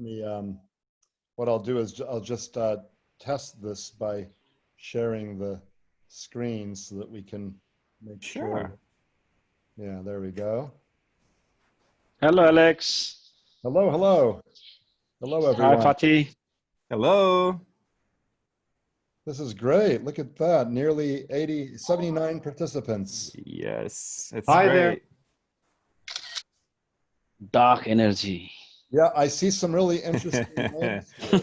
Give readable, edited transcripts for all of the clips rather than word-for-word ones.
me, what I'll do is I'll just test this by sharing the screen so that we can make sure. Yeah, there we go. Hello, Alex. Hello, hello. Hello, everyone. Hi, Fatih. Hello. This is great. Look at that. Nearly 79 participants. Yes, it's Hi great. there. Dark energy. Yeah, I see some really interesting names here.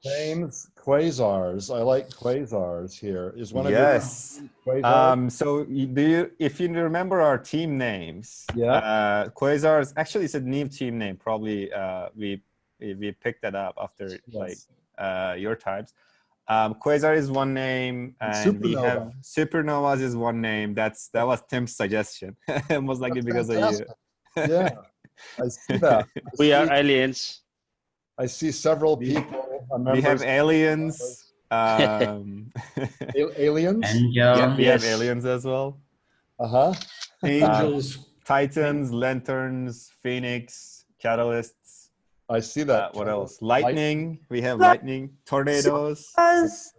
James Quasars. I like Quasars here. Is one of Yes. your Quasars? So if you remember our team names, Yeah. Quasars, actually it's a new team name. Probably we picked that up after Yes. your times. Quasar is one name, and we have Supernovas is one name. That was Tim's suggestion. Most likely because of you. Yeah, I see that. We are aliens. I see several people. We have aliens. Aliens? Yeah, we have aliens as well. Angels. Titans, lanterns, phoenix, catalysts. I see that. What else? Lightning. We have lightning, tornadoes. Stars.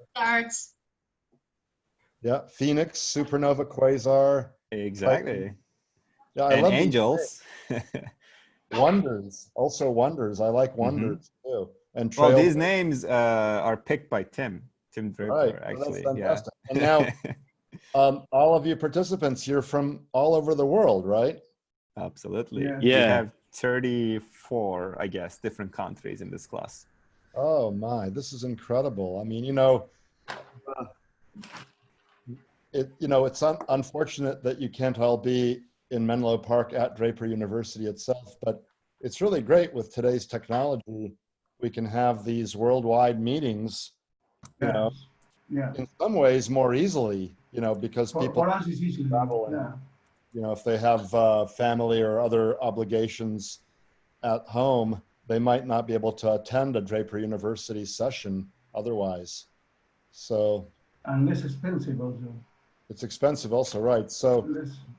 Yeah, Phoenix, supernova, quasar. Exactly. Yeah, I and love angels. Wonders, also wonders. I like wonders too. And well, these names are picked by Tim Draper, right. actually. Well, that's fantastic. Yeah. And now, all of you participants, you're from all over the world, right? Absolutely. Yeah. We have 34, I guess, different countries in this class. Oh my, this is incredible. I mean, it's unfortunate that you can't all be in Menlo Park at Draper University itself, but it's really great with today's technology. We can have these worldwide meetings, in some ways more easily, because people for us is easy. travel and, if they have family or other obligations at home, they might not be able to attend a Draper University session otherwise. So, and less expensive also. It's expensive also, right? So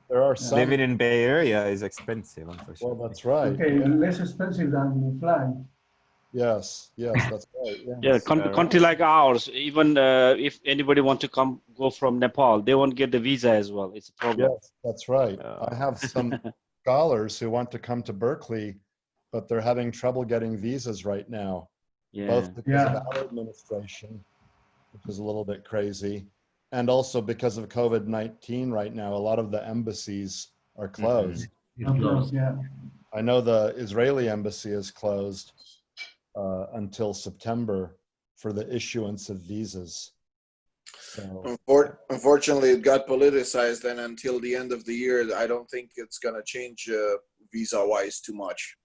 there are some. Living in Bay Area is expensive, unfortunately. Well, that's right. Okay, less expensive than fly. Yes, that's right. Yes. Yeah, country like ours, even if anybody want to go from Nepal, they won't get the visa as well. It's a problem. Yes, that's right. I have some scholars who want to come to Berkeley, but they're having trouble getting visas right now. Yeah. Both because of our administration, which is a little bit crazy, and also because of COVID-19 right now, a lot of the embassies are closed. Yeah. I know the Israeli embassy is closed until September for the issuance of visas. So, unfortunately, it got politicized, and until the end of the year, I don't think it's going to change visa-wise too much.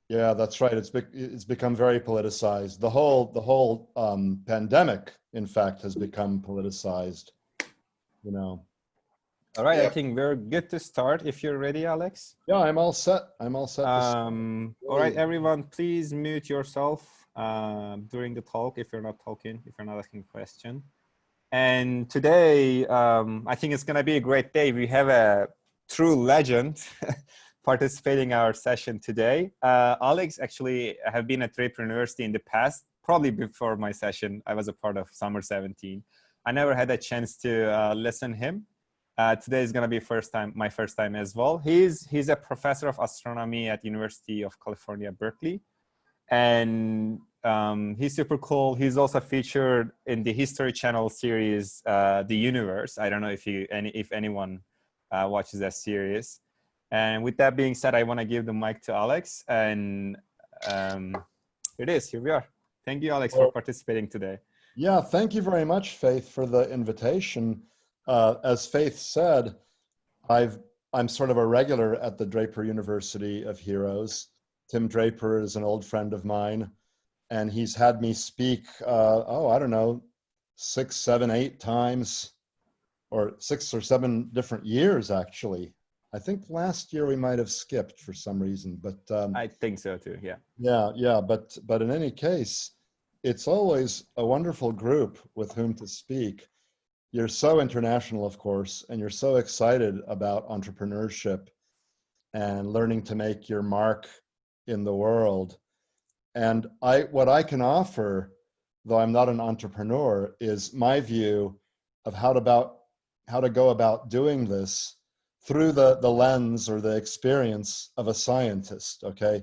Yeah, that's right. It's become very politicized. The whole pandemic, in fact, has become politicized. All right, I think we're good to start. If you're ready, Alex. Yeah, I'm all set. All right, everyone, please mute yourself during the talk if you're not talking, if you're not asking a question. And today, I think it's going to be a great day. We have a true legend participating in our session today. Alex actually have been at Draper University in the past, probably before my session. I was a part of Summer 17. I never had a chance to listen to him. Today is going to be my first time as well. He's a professor of astronomy at University of California, Berkeley. And he's super cool. He's also featured in the History Channel series, The Universe. I don't know if anyone watches that series. And with that being said, I want to give the mic to Alex. And here we are. Thank you, Alex, for participating today. Yeah, thank you very much, Faith, for the invitation. As Faith said, I'm sort of a regular at the Draper University of Heroes. Tim Draper is an old friend of mine, and he's had me speak, I don't know, 6, 7, 8 times, or 6 or 7 different years, actually. I think last year we might have skipped for some reason, but I think so too. Yeah. Yeah. But in any case, it's always a wonderful group with whom to speak. You're so international, of course, and you're so excited about entrepreneurship and learning to make your mark in the world. And what I can offer, though I'm not an entrepreneur, is my view of how to go about doing this through the lens or the experience of a scientist, okay?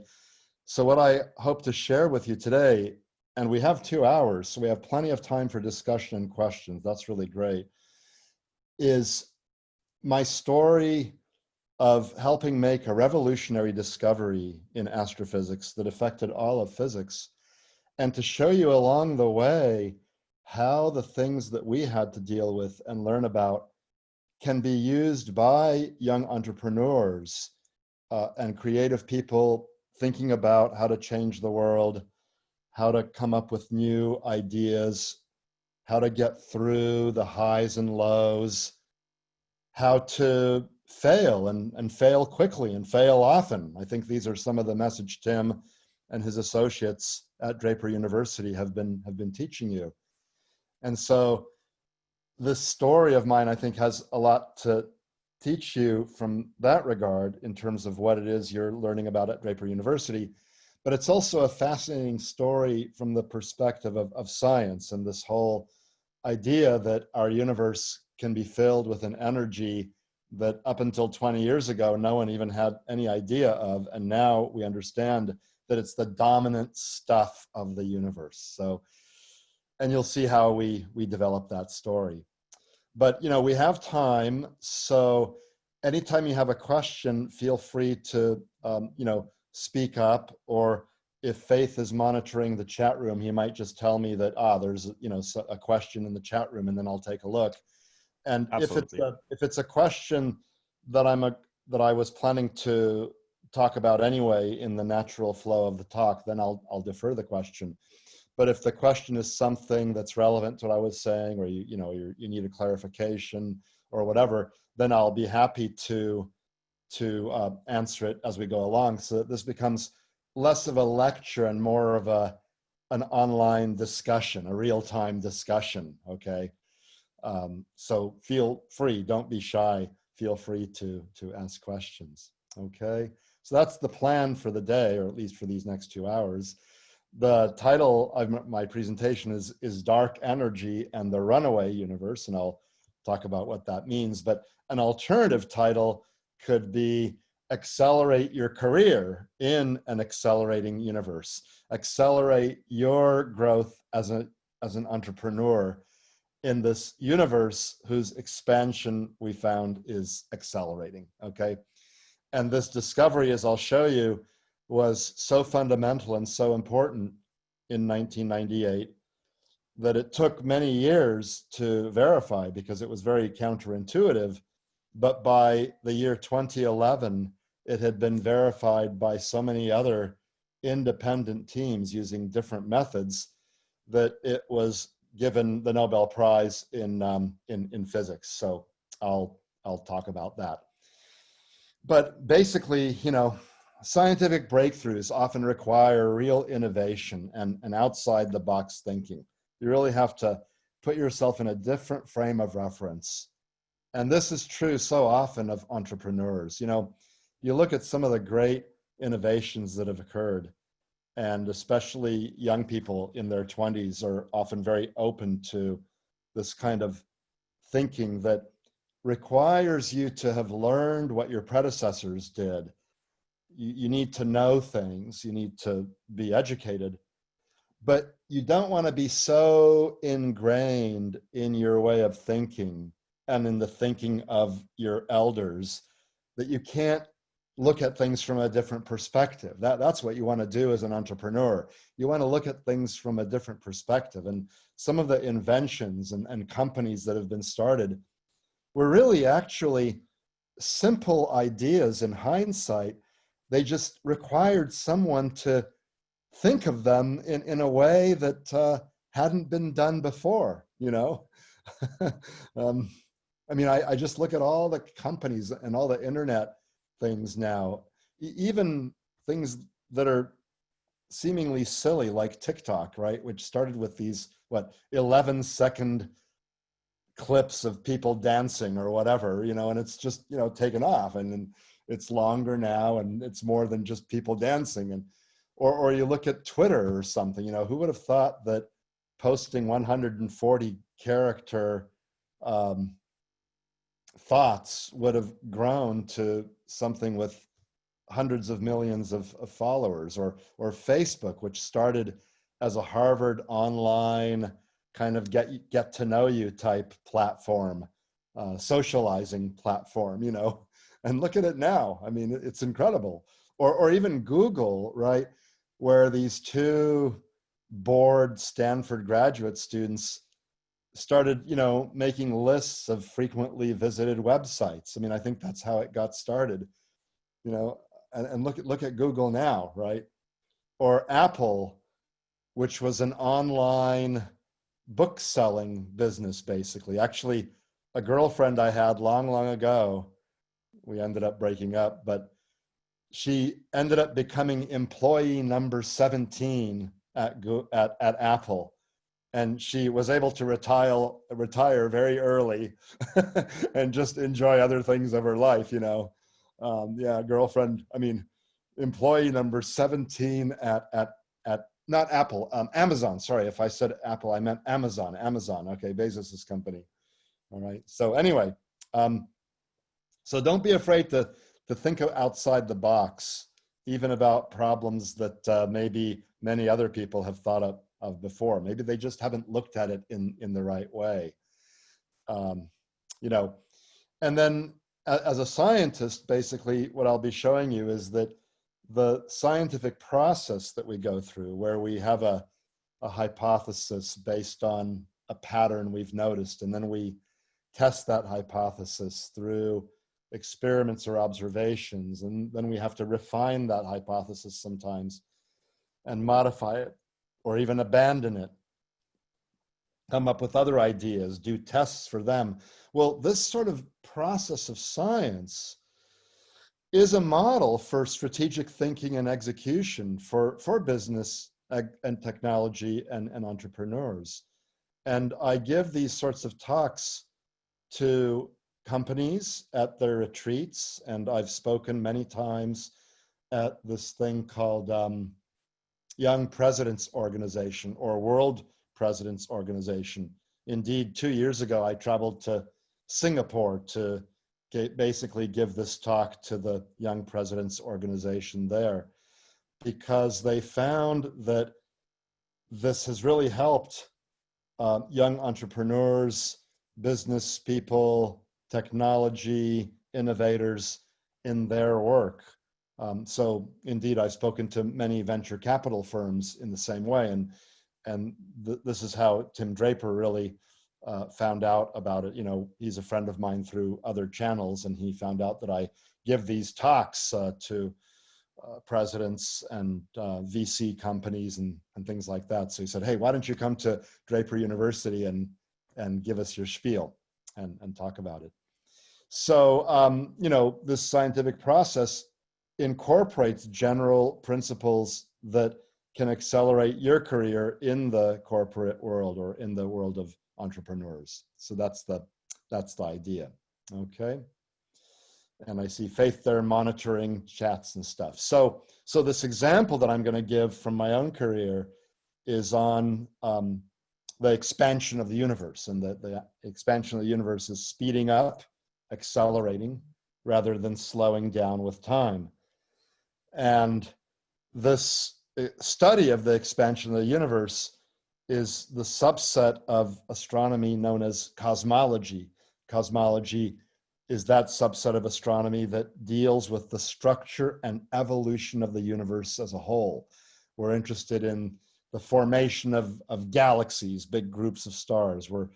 So what I hope to share with you today, and we have 2 hours, so we have plenty of time for discussion and questions, that's really great, is my story of helping make a revolutionary discovery in astrophysics that affected all of physics, and to show you along the way how the things that we had to deal with and learn about can be used by young entrepreneurs and creative people thinking about how to change the world, how to come up with new ideas, how to get through the highs and lows, how to fail and fail quickly and fail often. I think these are some of the message Tim and his associates at Draper University have been teaching you. And so this story of mine, I think, has a lot to teach you from that regard in terms of what it is you're learning about at Draper University. But it's also a fascinating story from the perspective of science and this whole idea that our universe can be filled with an energy that up until 20 years ago, no one even had any idea of. And now we understand that it's the dominant stuff of the universe. So, and you'll see how we develop that story. But, you know, we have time. So anytime you have a question, feel free to, you know, speak up. Or if Faith is monitoring the chat room, he might just tell me that, there's, you know, a question in the chat room, and then I'll take a look. And if it's a question that I was planning to talk about anyway in the natural flow of the talk, then I'll defer the question. But if the question is something that's relevant to what I was saying, or you need a clarification or whatever, then I'll be happy to answer it as we go along, so that this becomes less of a lecture and more of an online discussion, a real-time discussion. Okay. So feel free, don't be shy. Feel free to ask questions. Okay. So that's the plan for the day, or at least for these next 2 hours. The title of my presentation is Dark Energy and the Runaway Universe, and I'll talk about what that means. But an alternative title could be Accelerate Your Career in an Accelerating Universe. Accelerate your growth as an entrepreneur in this universe whose expansion we found is accelerating, okay? And this discovery, as I'll show you, was so fundamental and so important in 1998 that it took many years to verify because it was very counterintuitive. But by the year 2011, it had been verified by so many other independent teams using different methods that it was given the Nobel Prize in physics. So I'll talk about that. But basically, you know, scientific breakthroughs often require real innovation and outside the box thinking. You really have to put yourself in a different frame of reference. And this is true so often of entrepreneurs. You know, you look at some of the great innovations that have occurred, and especially young people in their 20s are often very open to this kind of thinking that requires you to have learned what your predecessors did. You need to know things, you need to be educated, but you don't want to be so ingrained in your way of thinking and in the thinking of your elders that you can't look at things from a different perspective. That's what you want to do as an entrepreneur. You want to look at things from a different perspective. And some of the inventions and companies that have been started were really actually simple ideas in hindsight. They just required someone to think of them in a way that hadn't been done before, you know? I mean, I just look at all the companies and all the internet things now, even things that are seemingly silly like TikTok, right? Which started with these, 11-second clips of people dancing or whatever, you know, and it's just, you know, taken off, and it's longer now, and it's more than just people dancing. And Or you look at Twitter or something, who would have thought that posting 140 character thoughts would have grown to something with hundreds of millions of followers, or Facebook, which started as a Harvard online kind of get to know you type platform, socializing platform, and look at it now. I mean, it's incredible. Or even Google, right? Where these two bored Stanford graduate students started, making lists of frequently visited websites. I mean, I think that's how it got started, and look at Google now, right? Or Apple, which was an online book selling business, basically. Actually, a girlfriend I had long ago, we ended up breaking up, but she ended up becoming employee number 17 at Apple. And she was able to retire very early and just enjoy other things of her life, girlfriend, employee number 17 at not Apple, Amazon. Sorry, if I said Apple, I meant Amazon. Okay, Bezos's company. All right. So anyway, so don't be afraid to think outside the box, even about problems that maybe many other people have thought of before. Maybe they just haven't looked at it in the right way. And then as a scientist, basically what I'll be showing you is that the scientific process that we go through, where we have a hypothesis based on a pattern we've noticed, and then we test that hypothesis through experiments or observations, and then we have to refine that hypothesis sometimes and modify it or even abandon it, come up with other ideas, do tests for them. Well, this sort of process of science is a model for strategic thinking and execution for business and technology and entrepreneurs. And I give these sorts of talks to companies at their retreats, and I've spoken many times at this thing called Young Presidents Organization or World Presidents Organization. Indeed, 2 years ago, I traveled to Singapore to basically give this talk to the Young Presidents Organization there, because they found that this has really helped young entrepreneurs, business people, technology innovators in their work. So indeed, I've spoken to many venture capital firms in the same way, and this is how Tim Draper really found out about it. He's a friend of mine through other channels, and he found out that I give these talks to presidents and VC companies and things like that. So he said, hey, why don't you come to Draper University and give us your spiel and talk about it. So, this scientific process incorporates general principles that can accelerate your career in the corporate world or in the world of entrepreneurs. So that's the idea. Okay. And I see Faith there monitoring chats and stuff. So this example that I'm going to give from my own career is on the expansion of the universe, and the expansion of the universe is speeding up, accelerating, rather than slowing down with time. And this study of the expansion of the universe is the subset of astronomy known as cosmology. Cosmology is that subset of astronomy that deals with the structure and evolution of the universe as a whole. We're interested in the formation of galaxies, big groups of stars. We're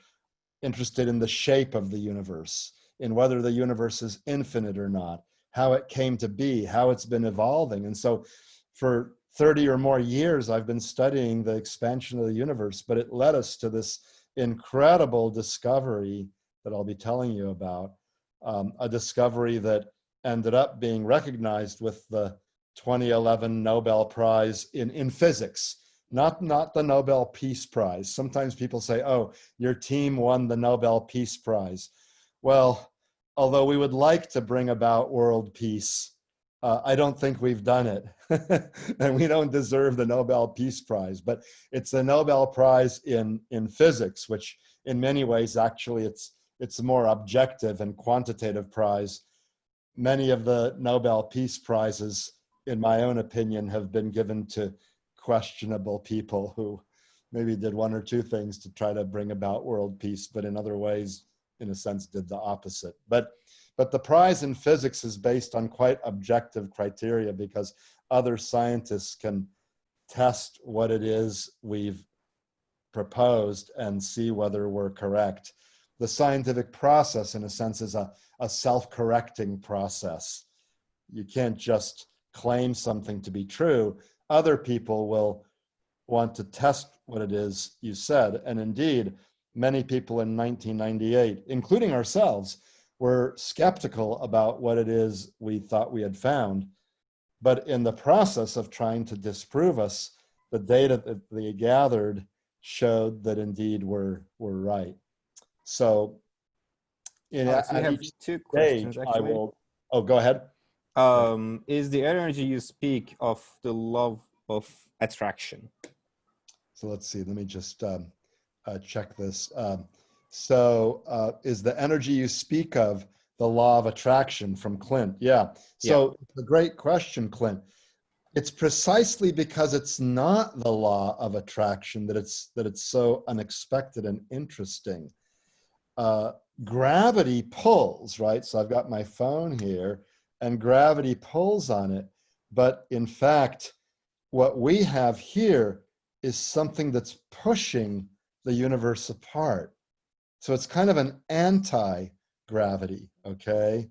interested in the shape of the universe, in whether the universe is infinite or not, how it came to be, how it's been evolving. And so for 30 or more years, I've been studying the expansion of the universe, but it led us to this incredible discovery that I'll be telling you about, a discovery that ended up being recognized with the 2011 Nobel Prize in physics, not the Nobel Peace Prize. Sometimes people say, oh, your team won the Nobel Peace Prize. Well, although we would like to bring about world peace, I don't think we've done it. And we don't deserve the Nobel Peace Prize, but it's a Nobel Prize in physics, which in many ways, actually, it's a more objective and quantitative prize. Many of the Nobel Peace Prizes, in my own opinion, have been given to questionable people who maybe did one or two things to try to bring about world peace, but in other ways, in a sense, did the opposite. But the prize in physics is based on quite objective criteria because other scientists can test what it is we've proposed and see whether we're correct. The scientific process, in a sense, is a self-correcting process. You can't just claim something to be true. Other people will want to test what it is you said. And indeed, many people in 1998, including ourselves, were skeptical about what it is we thought we had found. But in the process of trying to disprove us, the data that they gathered showed that indeed we're right. So we have each two questions, stage, actually. I will, oh, go ahead. Is the energy you speak of the law of attraction? So let's see, let me just check this. Is the energy you speak of the law of attraction from Clint? Yeah. So it's a great question, Clint. It's precisely because it's not the law of attraction that it's so unexpected and interesting. Gravity pulls, right? So I've got my phone here and gravity pulls on it. But in fact, what we have here is something that's pushing the universe apart. So it's kind of an anti-gravity, okay?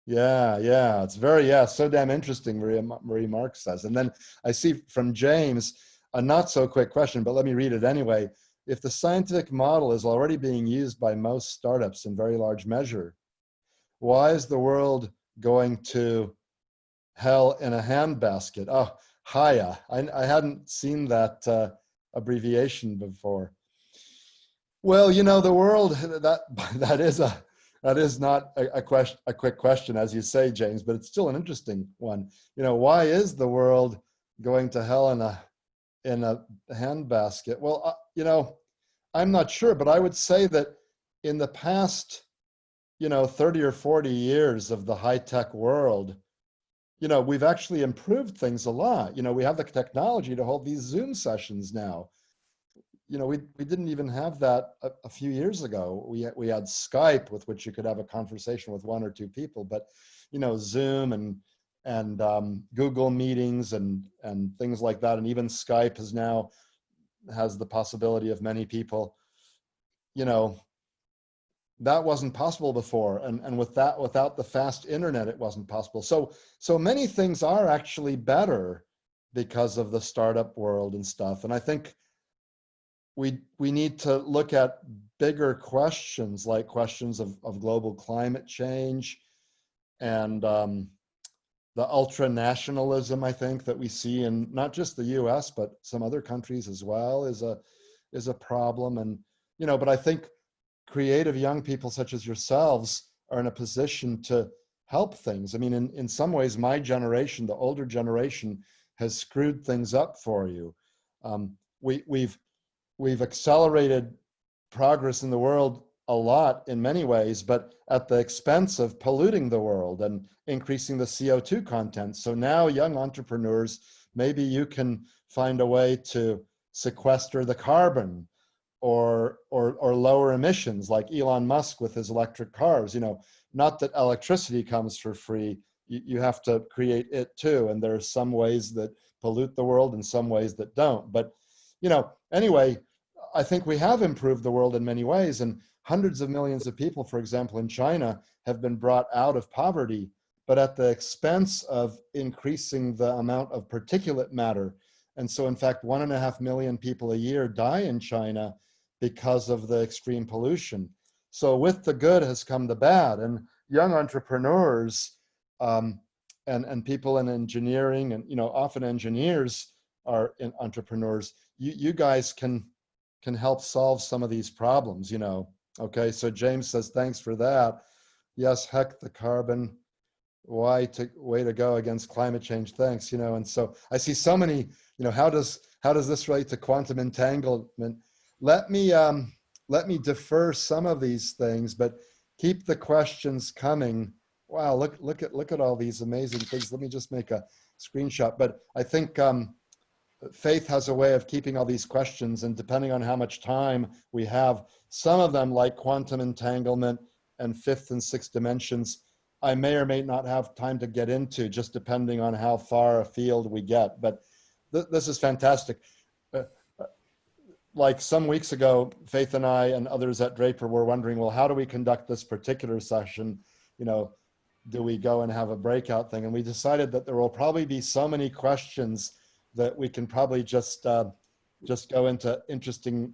Yeah, it's very, so damn interesting, Marie Marx says. And then I see from James, a not so quick question, but let me read it anyway. If the scientific model is already being used by most startups in very large measure, why is the world going to hell in a handbasket? Oh, Haya, I hadn't seen that abbreviation before. Well, you know, the world, that is not a quick question, as you say, James, but it's still an interesting one. You know, why is the world going to hell in a handbasket? Well, you know, I'm not sure, but I would say that in the past, 30 or 40 years of the high-tech world, we've actually improved things a lot. We have the technology to hold these Zoom sessions now. We didn't even have that a few years ago. We had Skype, with which you could have a conversation with one or two people, but Zoom and Google meetings and things like that, and even Skype has the possibility of many people. That wasn't possible before, and without the fast internet, it wasn't possible. So many things are actually better because of the startup world and stuff. And I think we need to look at bigger questions, like questions of global climate change and the ultra-nationalism, I think, that we see in not just the US, but some other countries as well is a problem. And, but I think creative young people such as yourselves are in a position to help things. I mean, in some ways, my generation, the older generation, has screwed things up for you. We've accelerated progress in the world a lot in many ways, but at the expense of polluting the world and increasing the CO2 content. So now young entrepreneurs, maybe you can find a way to sequester the carbon or lower emissions, like Elon Musk with his electric cars. Not that electricity comes for free, you have to create it too. And there are some ways that pollute the world and some ways that don't. But, anyway, I think we have improved the world in many ways, and hundreds of millions of people, for example, in China, have been brought out of poverty, but at the expense of increasing the amount of particulate matter. And so, in fact, 1.5 million people a year die in China because of the extreme pollution. So with the good has come the bad, and young entrepreneurs and people in engineering, and often engineers are entrepreneurs. You guys can help solve some of these problems. Okay, so James says thanks for that. Yes, heck the carbon. way to go against climate change. Thanks. And so I see so many, how does this relate to quantum entanglement? Let me defer some of these things, but keep the questions coming. Wow, look at all these amazing things. Let me just make a screenshot. But I think Faith has a way of keeping all these questions, and depending on how much time we have, some of them, like quantum entanglement and fifth and sixth dimensions, I may or may not have time to get into, just depending on how far afield we get. But this is fantastic. Like some weeks ago, Faith and I and others at Draper were wondering, well, how do we conduct this particular session? Do we go and have a breakout thing? And we decided that there will probably be so many questions that we can probably just go into interesting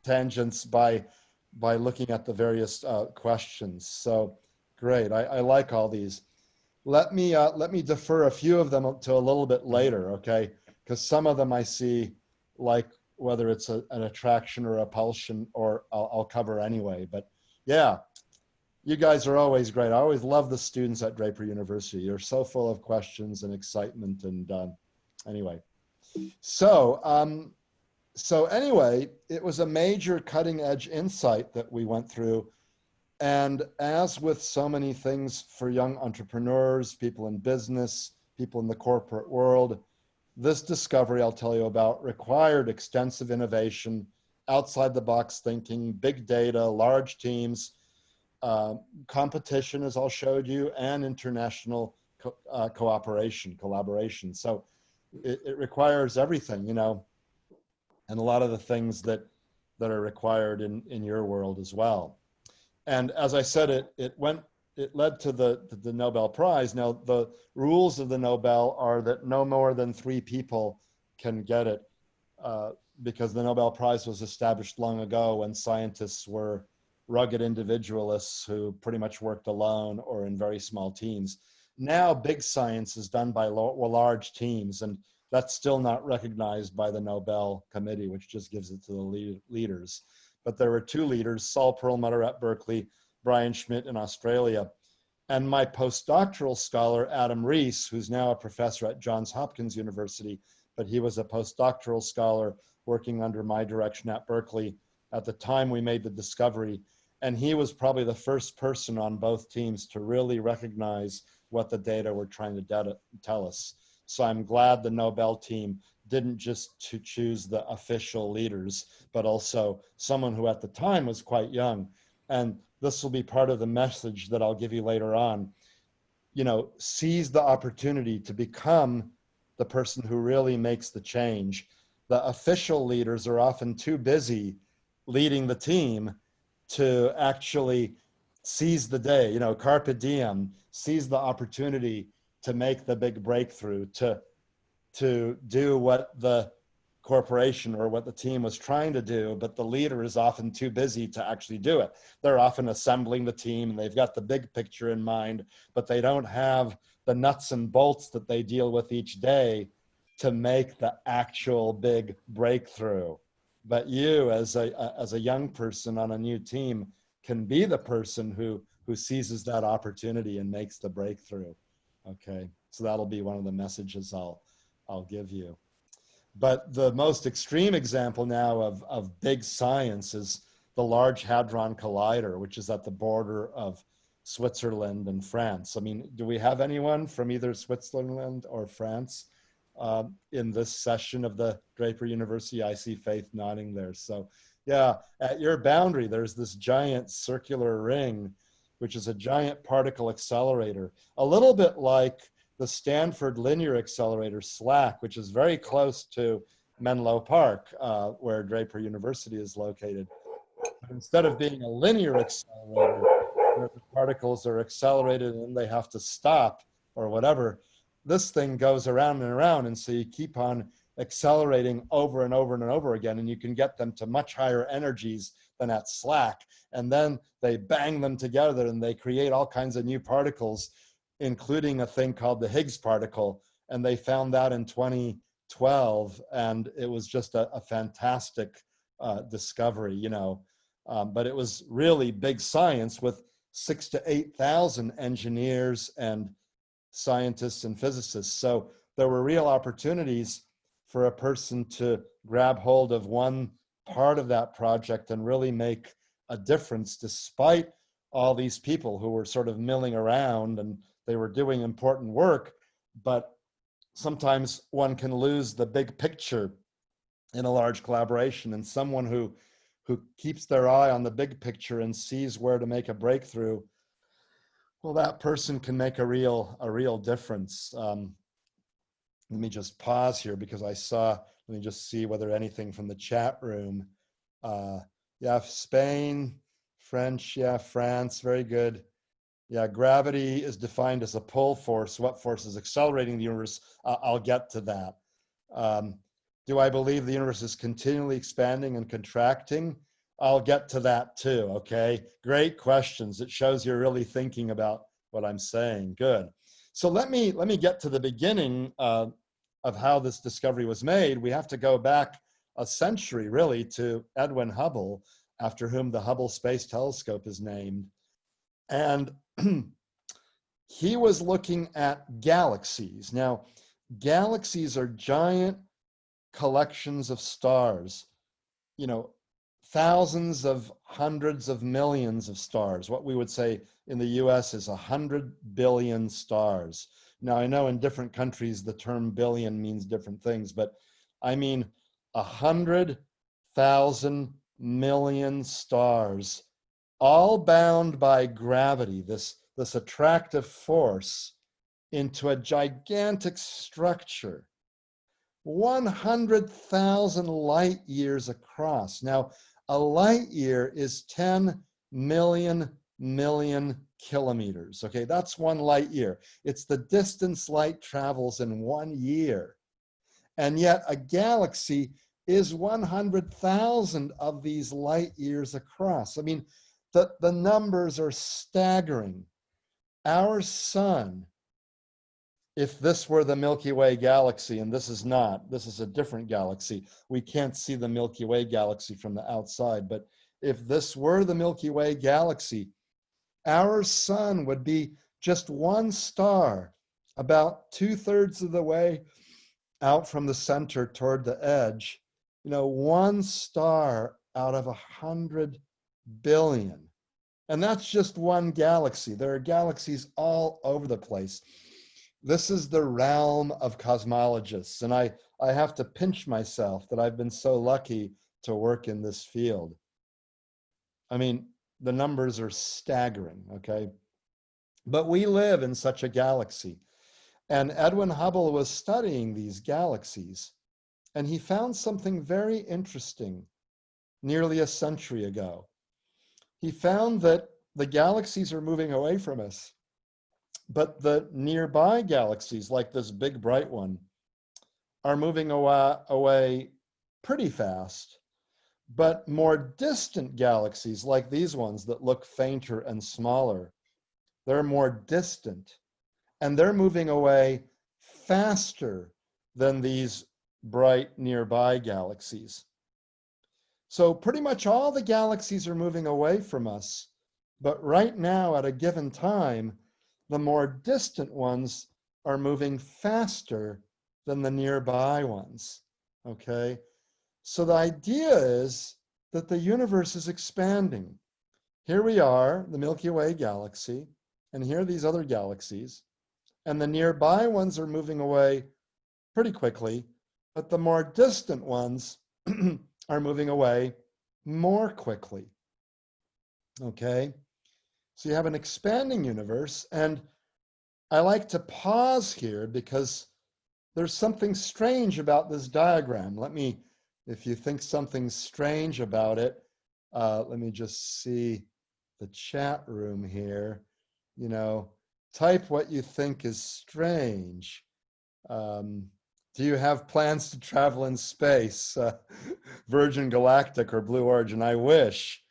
tangents by looking at the various questions. So great, I like all these. Let me defer a few of them to a little bit later, okay? Because some of them I see, like whether it's an attraction or a repulsion, or I'll cover anyway. But yeah, you guys are always great. I always love the students at Draper University. You're so full of questions and excitement. And anyway, so anyway, it was a major cutting edge insight that we went through. And as with so many things for young entrepreneurs, people in business, people in the corporate world, this discovery I'll tell you about required extensive innovation, outside the box thinking, big data, large teams, competition, as I'll showed you, and international collaboration. So it requires everything, and a lot of the things that are required in your world as well. And as I said, it led to the Nobel Prize. Now, the rules of the Nobel are that no more than 3 people can get it, because the Nobel Prize was established long ago when scientists were rugged individualists who pretty much worked alone or in very small teams. Now, big science is done by large teams, and that's still not recognized by the Nobel Committee, which just gives it to the leaders. But there were 2 leaders, Saul Perlmutter at Berkeley, Brian Schmidt in Australia, and my postdoctoral scholar, Adam Rees, who's now a professor at Johns Hopkins University, but he was a postdoctoral scholar working under my direction at Berkeley at the time we made the discovery. And he was probably the first person on both teams to really recognize what the data were trying to tell us. So I'm glad the Nobel team didn't just to choose the official leaders, but also someone who at the time was quite young. And this will be part of the message that I'll give you later on. Seize the opportunity to become the person who really makes the change. The official leaders are often too busy leading the team to actually seize the day, carpe diem, seize the opportunity to make the big breakthrough, to do what the corporation or what the team was trying to do, but the leader is often too busy to actually do it. They're often assembling the team, and they've got the big picture in mind, but they don't have the nuts and bolts that they deal with each day to make the actual big breakthrough. But you, as a young person on a new team, can be the person who seizes that opportunity and makes the breakthrough. Okay, so that'll be one of the messages I'll give you. But the most extreme example now of big science is the Large Hadron Collider, which is at the border of Switzerland and France. I mean, do we have anyone from either Switzerland or France in this session of the Draper University? I see Faith nodding there. So yeah, at your boundary, there's this giant circular ring, which is a giant particle accelerator, a little bit like the Stanford Linear Accelerator, SLAC, which is very close to Menlo Park, where Draper University is located. But instead of being a linear accelerator, where the particles are accelerated and they have to stop or whatever, this thing goes around and around, and so you keep on accelerating over and over and over again, and you can get them to much higher energies than at SLAC, and then they bang them together and they create all kinds of new particles, including a thing called the Higgs particle, and they found that in 2012, and it was just a fantastic discovery, but it was really big science with 6,000 to 8,000 engineers and scientists and physicists. So there were real opportunities for a person to grab hold of one part of that project and really make a difference, despite all these people who were sort of milling around, and they were doing important work. But sometimes one can lose the big picture in a large collaboration, and someone who keeps their eye on the big picture and sees where to make a breakthrough, well, that person can make a real difference. Let me just pause here because let me just see whether anything from the chat room. Yeah, Spain, French, yeah, France, very good. Yeah, gravity is defined as a pull force. What force is accelerating the universe? I'll get to that. Do I believe the universe is continually expanding and contracting? I'll get to that too, okay? Great questions. It shows you're really thinking about what I'm saying. Good. So let me get to the beginning of how this discovery was made. We have to go back a century, really, to Edwin Hubble, after whom the Hubble Space Telescope is named. And he was looking at galaxies. Now, galaxies are giant collections of stars, you know, thousands of hundreds of millions of stars. What we would say in the US is 100 billion stars. Now, I know in different countries the term billion means different things, but I mean 100,000 million stars, all bound by gravity, this attractive force, into a gigantic structure, 100,000 light years across. Now, a light year is 10 million kilometers. Okay, that's one light year. It's the distance light travels in 1 year. And yet a galaxy is 100,000 of these light years across. I mean, the numbers are staggering. Our sun, if this were the Milky Way galaxy, and this is not, this is a different galaxy. We can't see the Milky Way galaxy from the outside, but if this were the Milky Way galaxy, our sun would be just one star, about 2/3 of the way out from the center toward the edge. You know, one star out of 100 billion. And that's just one galaxy. There are galaxies all over the place. This is the realm of cosmologists. And I have to pinch myself that I've been so lucky to work in this field. I mean, the numbers are staggering, okay? But we live in such a galaxy. And Edwin Hubble was studying these galaxies, and he found something very interesting nearly a century ago. He found that the galaxies are moving away from us, but the nearby galaxies, like this big bright one, are moving away pretty fast. But more distant galaxies, like these ones that look fainter and smaller, they're more distant, and they're moving away faster than these bright nearby galaxies. So pretty much all the galaxies are moving away from us, but right now at a given time, the more distant ones are moving faster than the nearby ones, okay? So the idea is that the universe is expanding. Here we are, the Milky Way galaxy, and here are these other galaxies, and the nearby ones are moving away pretty quickly, but the more distant ones are moving away more quickly, okay? So you have an expanding universe, and I like to pause here because there's something strange about this diagram. If you think something's strange about it, let me just see the chat room here. You know, type what you think is strange. Do you have plans to travel in space? Virgin Galactic or Blue Origin? I wish.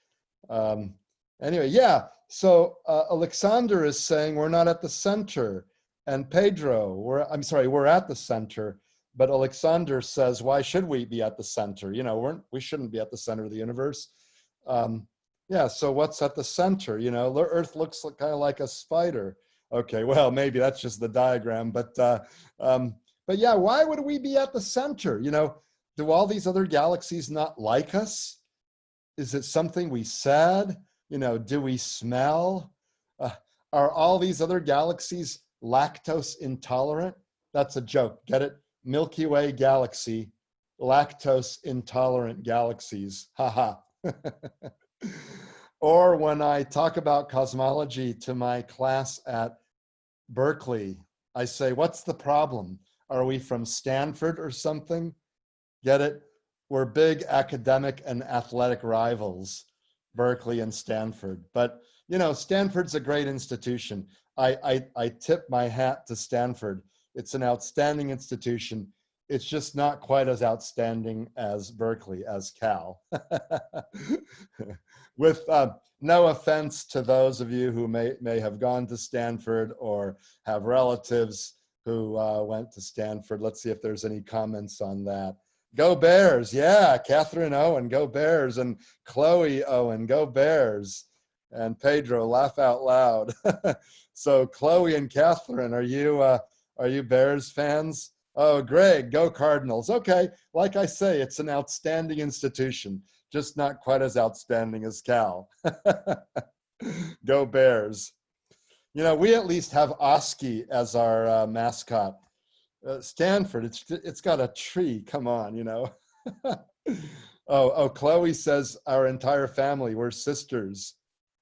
Anyway, yeah. So Alexander is saying we're not at the center, and Pedro, we're at the center. But Alexander says, why should we be at the center? You know, we shouldn't be at the center of the universe. Yeah, so what's at the center? You know, the Earth looks kind of like a spider. Okay, well, maybe that's just the diagram, but yeah, why would we be at the center? You know, do all these other galaxies not like us? Is it something we said? You know, do we smell? Are all these other galaxies lactose intolerant? That's a joke. Get it? Milky Way galaxy, lactose intolerant galaxies. Haha. Or when I talk about cosmology to my class at Berkeley, I say, what's the problem? Are we from Stanford or something? Get it? We're big academic and athletic rivals, Berkeley and Stanford. But, you know, Stanford's a great institution. I tip my hat to Stanford. It's an outstanding institution. It's just not quite as outstanding as Berkeley, as Cal. With no offense to those of you who may have gone to Stanford or have relatives who went to Stanford. Let's see if there's any comments on that. Go Bears. Yeah, Catherine Owen, go Bears. And Chloe Owen, go Bears. And Pedro, laugh out loud. So Chloe and Catherine, are you Bears fans? Oh, Greg, go Cardinals. Okay, like I say, it's an outstanding institution, just not quite as outstanding as Cal. Go Bears. You know, we at least have Oski as our mascot. Stanford, it's got a tree. Come on, you know. Oh, Chloe says our entire family, we're sisters.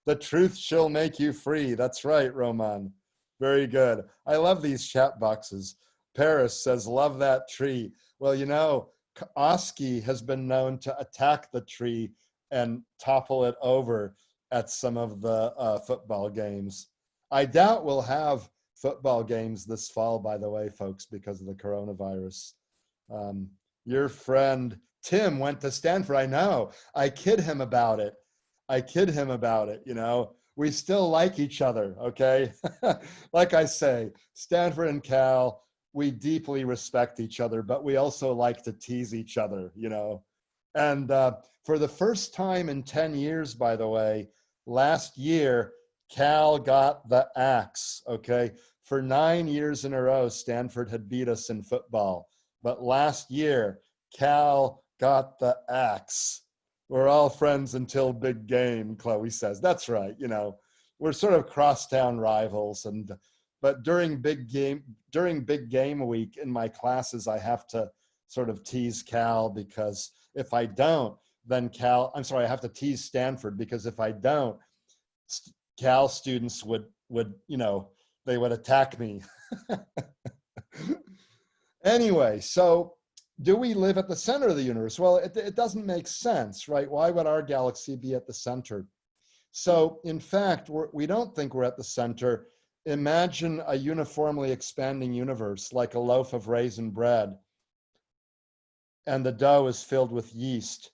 The truth shall make you free. That's right, Roman. Very good. I love these chat boxes. Paris says, love that tree. Well, you know, Oski has been known to attack the tree and topple it over at some of the football games. I doubt we'll have football games this fall, by the way, folks, because of the coronavirus. Your friend Tim went to Stanford. I know. I kid him about it. You know. We still like each other, okay? Like I say, Stanford and Cal, we deeply respect each other, but we also like to tease each other, you know? And for the first time in 10 years, by the way, last year, Cal got the axe, okay? For 9 years in a row, Stanford had beat us in football. But last year, Cal got the axe. We're all friends until big game, Chloe says. That's right, you know, we're sort of crosstown rivals. But during big game week in my classes, I have to sort of tease Cal, because if I don't, then I have to tease Stanford, because if I don't, Cal students would, you know, they would attack me. Anyway, so do we live at the center of the universe? Well, it doesn't make sense, right? Why would our galaxy be at the center? So in fact, we don't think we're at the center. Imagine a uniformly expanding universe, like a loaf of raisin bread, and the dough is filled with yeast.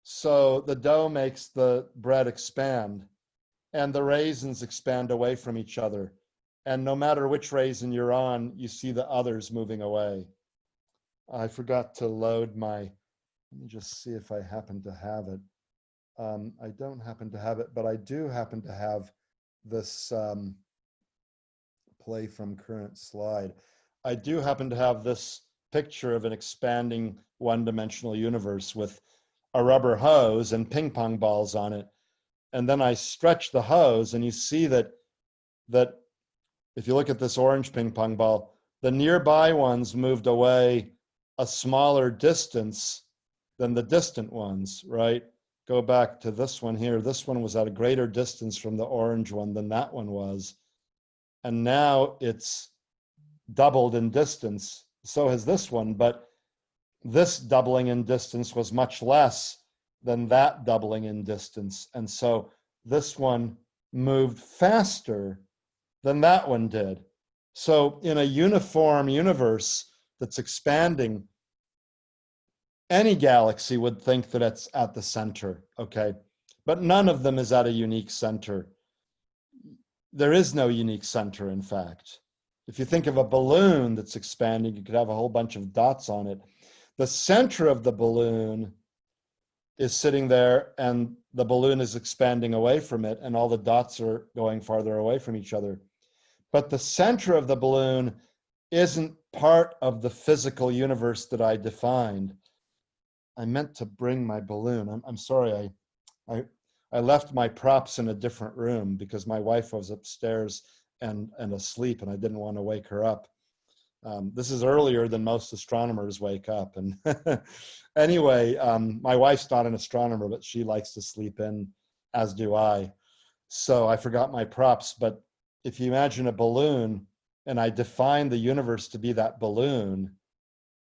So the dough makes the bread expand, and the raisins expand away from each other. And no matter which raisin you're on, you see the others moving away. I forgot to load my, let me just see if I happen to have it. I don't happen to have it, but I do happen to have this play from current slide. I do happen to have this picture of an expanding one-dimensional universe with a rubber hose and ping pong balls on it. And then I stretch the hose, and you see that if you look at this orange ping pong ball, the nearby ones moved away a smaller distance than the distant ones, right? Go back to this one here. This one was at a greater distance from the orange one than that one was. And now it's doubled in distance. So has this one, but this doubling in distance was much less than that doubling in distance. And so this one moved faster than that one did. So in a uniform universe that's expanding, any galaxy would think that it's at the center, okay? But none of them is at a unique center. There is no unique center, in fact. If you think of a balloon that's expanding, you could have a whole bunch of dots on it. The center of the balloon is sitting there and the balloon is expanding away from it and all the dots are going farther away from each other. But the center of the balloon isn't part of the physical universe that I defined. I meant to bring my balloon. I'm sorry, I left my props in a different room because my wife was upstairs and asleep and I didn't want to wake her up. This is earlier than most astronomers wake up. And anyway, my wife's not an astronomer, but she likes to sleep in, as do I. So I forgot my props, but if you imagine a balloon and I define the universe to be that balloon,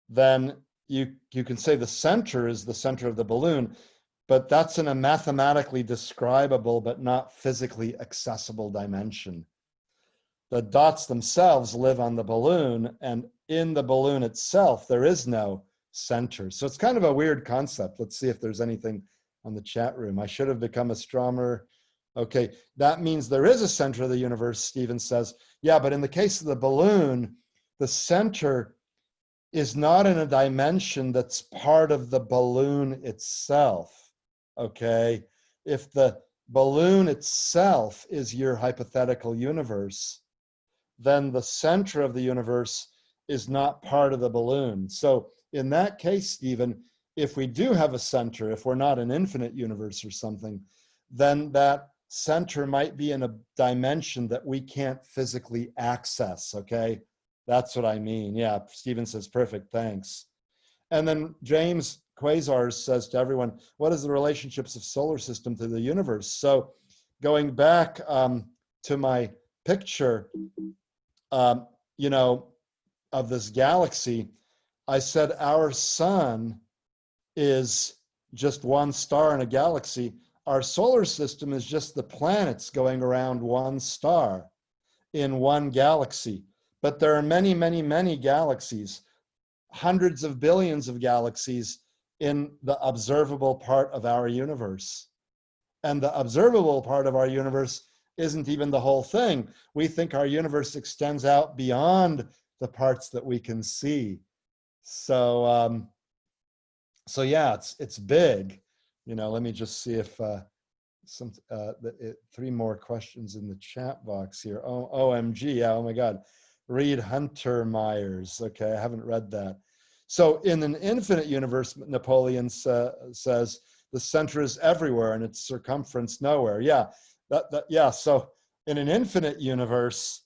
then you can say the center is the center of the balloon, but that's in a mathematically describable but not physically accessible dimension. The dots themselves live on the balloon, and in the balloon itself, there is no center. So it's kind of a weird concept. Let's see if there's anything on the chat room. I should have become a astronomer. Okay, that means there is a center of the universe, Stephen says. Yeah, but in the case of the balloon, the center is not in a dimension that's part of the balloon itself, okay? If the balloon itself is your hypothetical universe, then the center of the universe is not part of the balloon. So in that case, Stephen, if we do have a center, if we're not an infinite universe or something, then that center might be in a dimension that we can't physically access, okay? That's what I mean. Yeah, Stephen says, perfect, thanks. And then James Quasars says to everyone, what is the relationships of solar system to the universe? So going back to my picture, you know, of this galaxy, I said our sun is just one star in a galaxy. Our solar system is just the planets going around one star in one galaxy. But there are many, many, many galaxies, hundreds of billions of galaxies in the observable part of our universe. And the observable part of our universe isn't even the whole thing. We think our universe extends out beyond the parts that we can see. So, so yeah, it's big. You know, let me just see if three more questions in the chat box here. Oh, OMG, yeah, oh my God. Read Hunter Myers. Okay, I haven't read that. So in an infinite universe, Napoleon says, the center is everywhere and its circumference nowhere. Yeah, yeah, so in an infinite universe,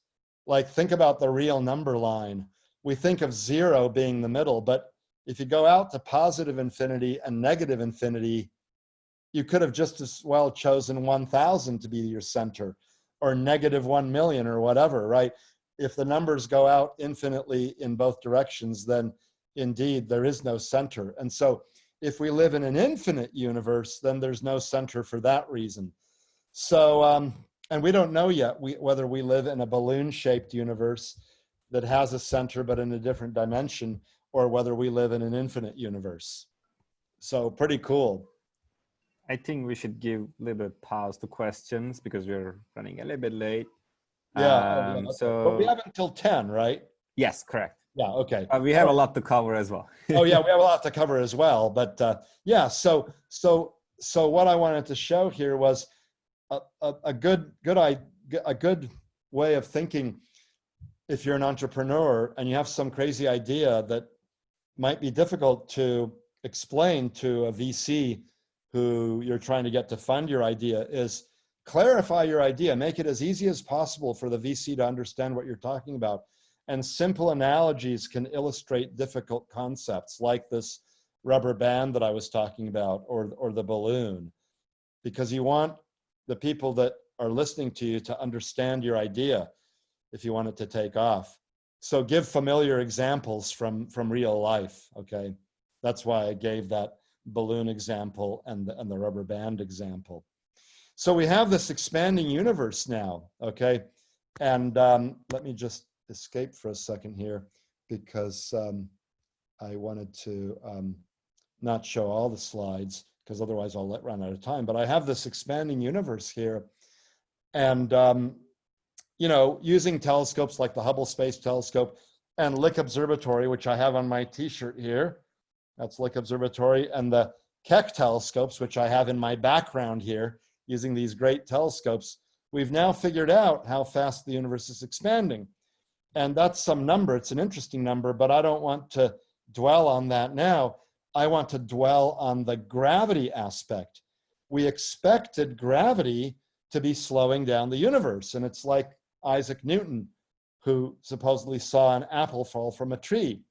like think about the real number line. We think of 0 being the middle, but if you go out to positive infinity and negative infinity, you could have just as well chosen 1,000 to be your center, or negative 1 million or whatever, right? If the numbers go out infinitely in both directions, then indeed there is no center. And so if we live in an infinite universe, then there's no center for that reason. So, and we don't know yet whether we live in a balloon-shaped universe that has a center but in a different dimension, or whether we live in an infinite universe. So pretty cool. I think we should give a little bit pause to questions because we're running a little bit late. Yeah, okay. So but we have until 10, right? Yes, correct. Yeah, okay. We have a lot to cover as well. Oh yeah, we have a lot to cover as well. But yeah, so what I wanted to show here was a good way of thinking. If you're an entrepreneur and you have some crazy idea that might be difficult to explain to a VC who you're trying to get to fund your idea, is clarify your idea, make it as easy as possible for the VC to understand what you're talking about. And simple analogies can illustrate difficult concepts like this rubber band that I was talking about, or the balloon, because you want the people that are listening to you to understand your idea if you want it to take off. So give familiar examples from real life, okay? That's why I gave that balloon example and the rubber band example. So we have this expanding universe now, okay? And let me just escape for a second here because I wanted to not show all the slides because otherwise I'll run out of time. But I have this expanding universe here, and you know, using telescopes like the Hubble Space Telescope and Lick Observatory, which I have on my T-shirt here. That's Lick Observatory, and the Keck telescopes, which I have in my background here, using these great telescopes, we've now figured out how fast the universe is expanding. And that's some number. It's an interesting number, but I don't want to dwell on that now. I want to dwell on the gravity aspect. We expected gravity to be slowing down the universe. And it's like Isaac Newton, who supposedly saw an apple fall from a tree.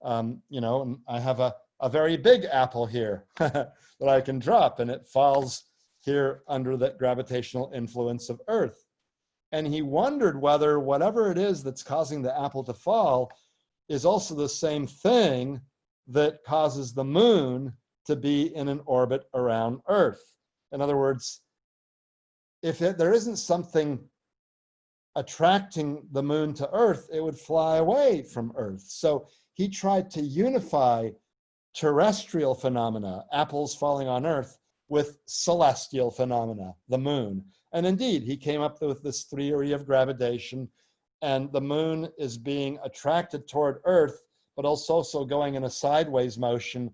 You know, and I have a very big apple here that I can drop, and it falls here under the gravitational influence of Earth. And he wondered whether whatever it is that's causing the apple to fall is also the same thing that causes the moon to be in an orbit around Earth. In other words, if there isn't something attracting the moon to Earth, it would fly away from Earth. So he tried to unify terrestrial phenomena, apples falling on Earth, with celestial phenomena, the moon. And indeed, he came up with this theory of gravitation, and the moon is being attracted toward Earth, but also going in a sideways motion,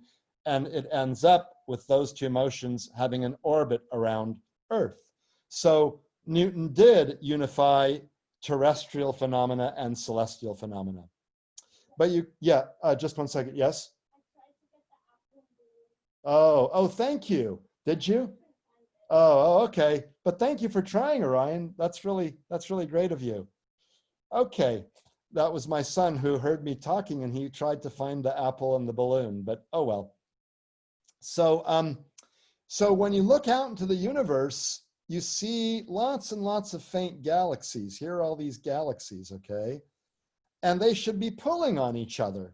and it ends up with those two motions having an orbit around Earth. So Newton did unify terrestrial phenomena and celestial phenomena. But just 1 second, yes? Oh, thank you. Did you? Oh, okay. But thank you for trying, Orion. That's really great of you. Okay, that was my son who heard me talking, and he tried to find the apple and the balloon, but oh well. So, so when you look out into the universe, you see lots and lots of faint galaxies. Here are all these galaxies, okay? And they should be pulling on each other.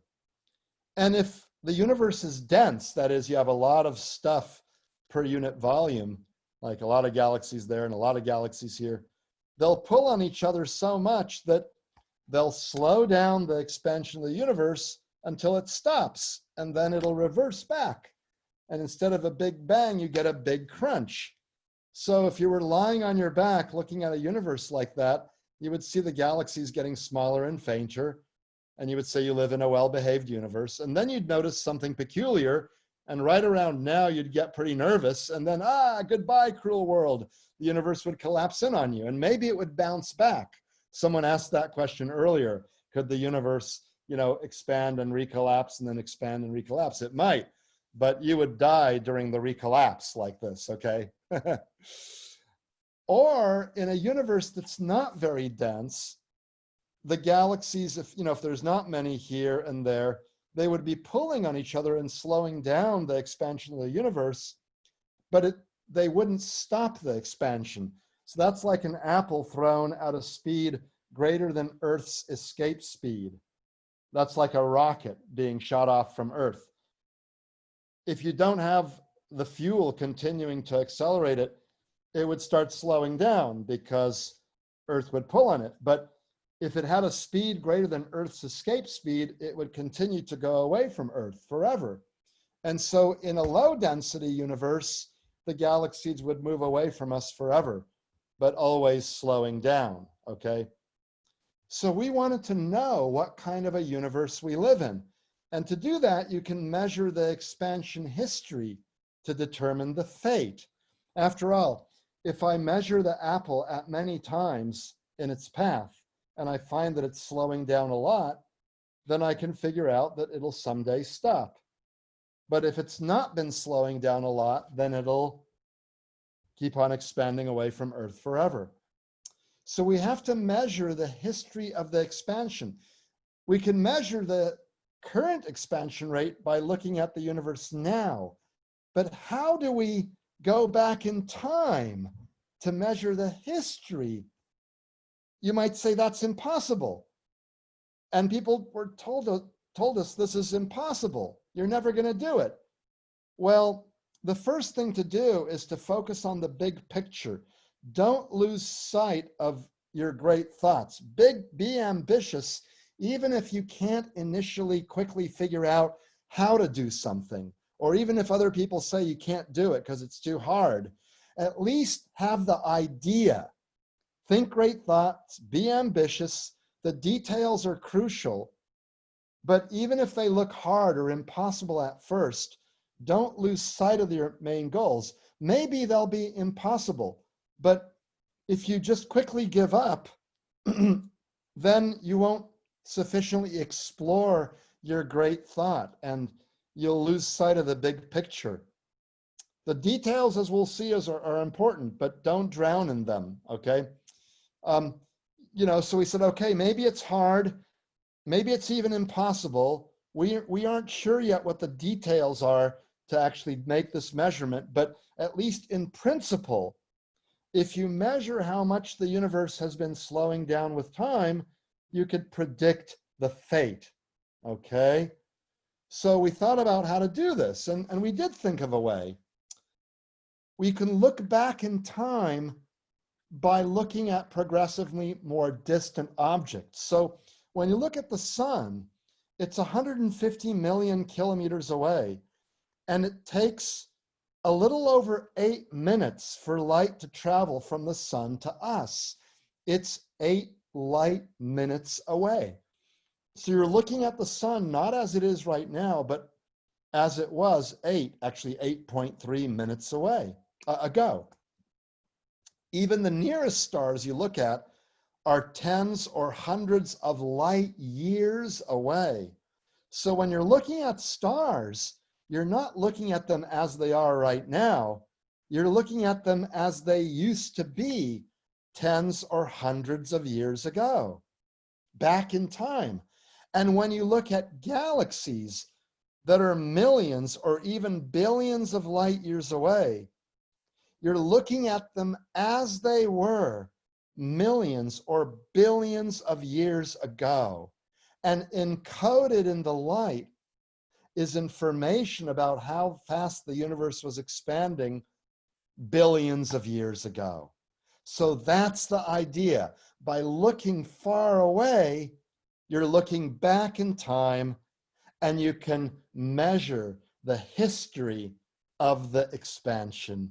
And if the universe is dense, that is, you have a lot of stuff per unit volume, like a lot of galaxies there and a lot of galaxies here, they'll pull on each other so much that they'll slow down the expansion of the universe until it stops, and then it'll reverse back. And instead of a big bang, you get a big crunch. So if you were lying on your back looking at a universe like that, you would see the galaxies getting smaller and fainter, and you would say you live in a well-behaved universe. And then you'd notice something peculiar, and right around now you'd get pretty nervous, and then, goodbye, cruel world. The universe would collapse in on you, and maybe it would bounce back. Someone asked that question earlier. Could the universe, expand and recollapse and then expand and recollapse? It might, but you would die during the recollapse like this, okay? Or in a universe that's not very dense, the galaxies, if there's not many here and there, they would be pulling on each other and slowing down the expansion of the universe, but they wouldn't stop the expansion. So that's like an apple thrown at a speed greater than Earth's escape speed. That's like a rocket being shot off from Earth. If you don't have the fuel continuing to accelerate it, it would start slowing down because Earth would pull on it. But if it had a speed greater than Earth's escape speed, it would continue to go away from Earth forever. And so in a low density universe, the galaxies would move away from us forever, but always slowing down, okay? So we wanted to know what kind of a universe we live in. And to do that, you can measure the expansion history to determine the fate. After all, if I measure the apple at many times in its path, and I find that it's slowing down a lot, then I can figure out that it'll someday stop. But if it's not been slowing down a lot, then it'll keep on expanding away from Earth forever. So we have to measure the history of the expansion. We can measure the current expansion rate by looking at the universe now. But how do we go back in time to measure the history? You might say that's impossible. And people were told us this is impossible. You're never going to do it. Well, the first thing to do is to focus on the big picture. Don't lose sight of your great thoughts. Be ambitious, even if you can't initially quickly figure out how to do something, or even if other people say you can't do it because it's too hard. At least have the idea. Think great thoughts, be ambitious. The details are crucial, but even if they look hard or impossible at first, don't lose sight of your main goals. Maybe they'll be impossible, but if you just quickly give up, then you won't sufficiently explore your great thought and you'll lose sight of the big picture. The details, as we'll see, are important, but don't drown in them, okay? So we said, okay, maybe it's hard, maybe it's even impossible. We aren't sure yet what the details are to actually make this measurement, but at least in principle, if you measure how much the universe has been slowing down with time, you could predict the fate, okay? So we thought about how to do this, and we did think of a way. We can look back in time by looking at progressively more distant objects. So when you look at the sun, it's 150 million kilometers away, and it takes a little over 8 minutes for light to travel from the sun to us. It's 8 light minutes away. So you're looking at the sun not as it is right now, but as it was 8.3 minutes ago. Even the nearest stars you look at are tens or hundreds of light years away. So when you're looking at stars, you're not looking at them as they are right now. You're looking at them as they used to be tens or hundreds of years ago, back in time. And when you look at galaxies that are millions or even billions of light years away, you're looking at them as they were millions or billions of years ago. And encoded in the light is information about how fast the universe was expanding billions of years ago. So that's the idea. By looking far away, you're looking back in time and you can measure the history of the expansion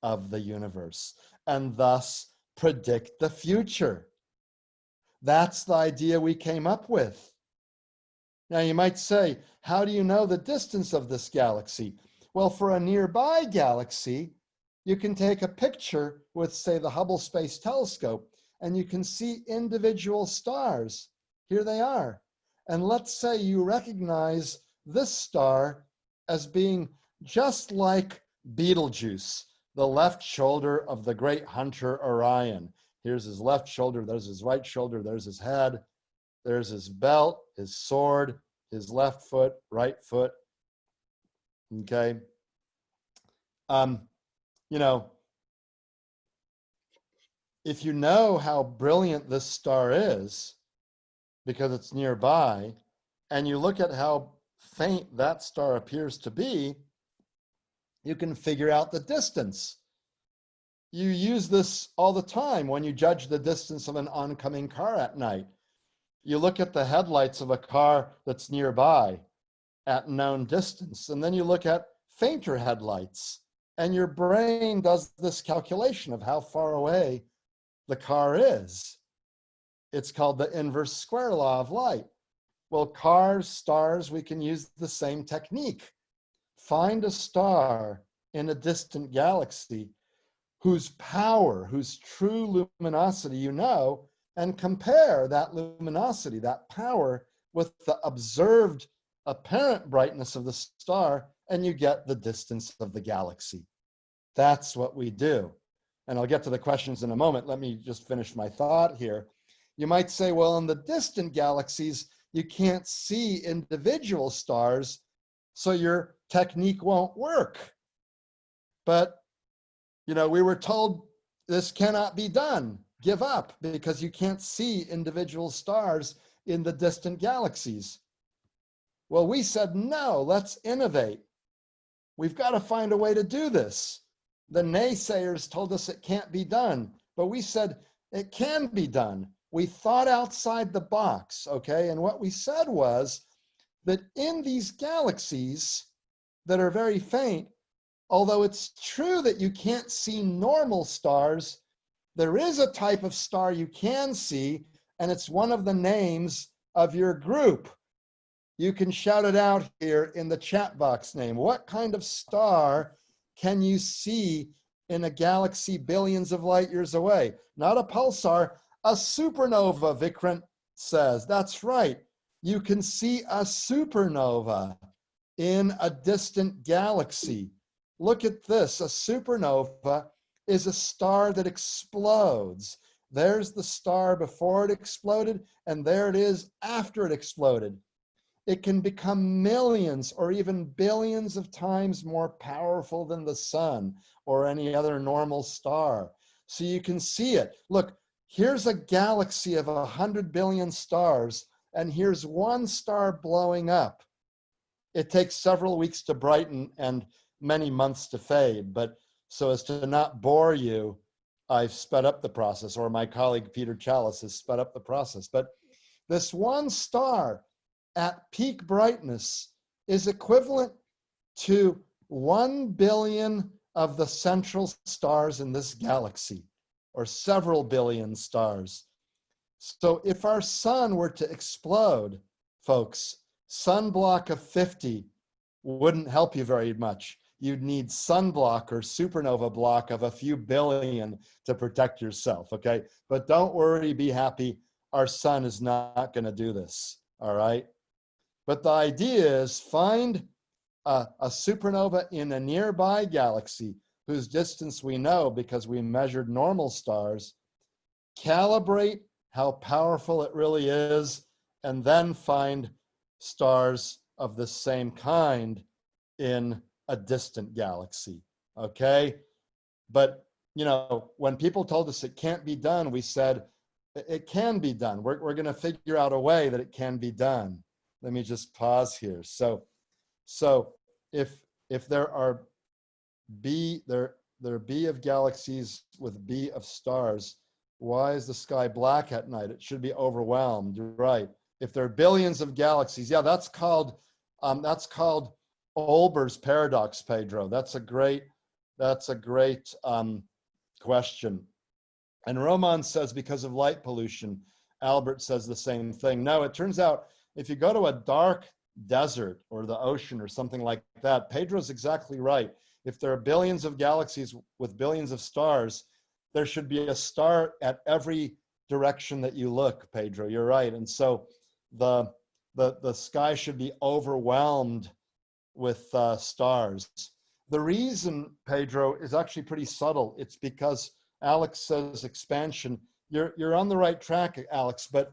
of the universe and thus predict the future. That's the idea we came up with. Now you might say, how do you know the distance of this galaxy? Well, for a nearby galaxy, you can take a picture with, say, the Hubble Space Telescope, and you can see individual stars. Here they are. And let's say you recognize this star as being just like Betelgeuse, the left shoulder of the great hunter Orion. Here's his left shoulder, there's his right shoulder, there's his head, there's his belt, his sword, his left foot, right foot. Okay. If you know how brilliant this star is, because it's nearby, and you look at how faint that star appears to be, you can figure out the distance. You use this all the time when you judge the distance of an oncoming car at night. You look at the headlights of a car that's nearby at known distance, and then you look at fainter headlights, and your brain does this calculation of how far away the car is. It's called the inverse square law of light. Well, cars, stars, we can use the same technique. Find a star in a distant galaxy whose power, whose true luminosity you know, and compare that luminosity, that power, with the observed apparent brightness of the star, and you get the distance of the galaxy. That's what we do. And I'll get to the questions in a moment. Let me just finish my thought here. You might say, well, in the distant galaxies, you can't see individual stars, so your technique won't work. But, we were told this cannot be done. Give up, because you can't see individual stars in the distant galaxies. Well, we said, no, let's innovate. We've got to find a way to do this. The naysayers told us it can't be done, but we said it can be done. We thought outside the box, okay? And what we said was that in these galaxies that are very faint, although it's true that you can't see normal stars, there is a type of star you can see, and it's one of the names of your group. You can shout it out here in the chat box name. What kind of star can you see in a galaxy billions of light years away? Not a pulsar, a supernova, Vikrant says. That's right. You can see a supernova in a distant galaxy. Look at this. A supernova is a star that explodes. There's the star before it exploded, and there it is after it exploded. It can become millions or even billions of times more powerful than the sun or any other normal star. So you can see it. Look, here's a galaxy of 100 billion stars, and here's one star blowing up. It takes several weeks to brighten and many months to fade, but so as to not bore you, I've sped up the process, or my colleague Peter Chalice has sped up the process. But this one star at peak brightness is equivalent to 1 billion of the central stars in this galaxy, or several billion stars. So if our sun were to explode, folks, sunblock of 50 wouldn't help you very much. You'd need sunblock or supernova block of a few billion to protect yourself, okay? But don't worry, be happy. Our sun is not gonna do this, all right? But the idea is find a supernova in a nearby galaxy whose distance we know because we measured normal stars, calibrate how powerful it really is, and then find stars of the same kind in a distant galaxy, okay? But, you know, when people told us it can't be done, we said, it can be done. We're gonna figure out a way that it can be done. Let me just pause here. So if there are B of galaxies with B of stars, why is the sky black at night? It should be overwhelmed. You're right. If there are billions of galaxies, yeah, that's called Olber's paradox, Pedro. That's a great question. And Roman says because of light pollution. Albert says the same thing. No, it turns out if you go to a dark desert or the ocean or something like that, Pedro's exactly right. If there are billions of galaxies with billions of stars, there should be a star at every direction that you look, Pedro. You're right. And so the sky should be overwhelmed with stars. The reason, Pedro, is actually pretty subtle. It's because Alex says expansion. You're on the right track, Alex, but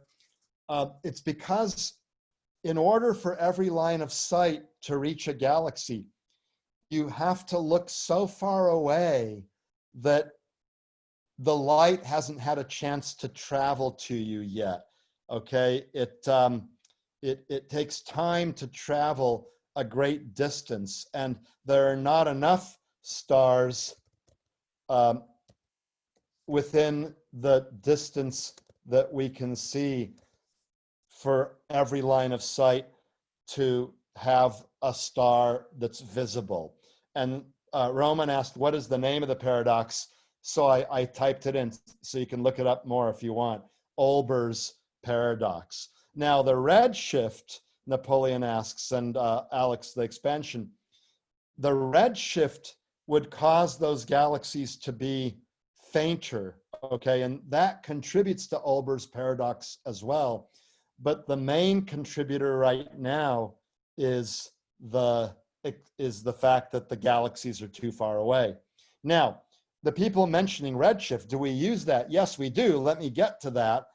it's because in order for every line of sight to reach a galaxy, you have to look so far away that the light hasn't had a chance to travel to you yet, okay? It takes time to travel a great distance, and there are not enough stars within the distance that we can see for every line of sight to have a star that's visible. And Roman asked, what is the name of the paradox? So I typed it in so you can look it up more if you want. Olber's paradox. Now the redshift, Napoleon asks, and Alex, the expansion, the redshift would cause those galaxies to be fainter, okay? And that contributes to Olber's paradox as well. But the main contributor right now is the fact that the galaxies are too far away. Now, the people mentioning redshift, do we use that? Yes, we do. Let me get to that.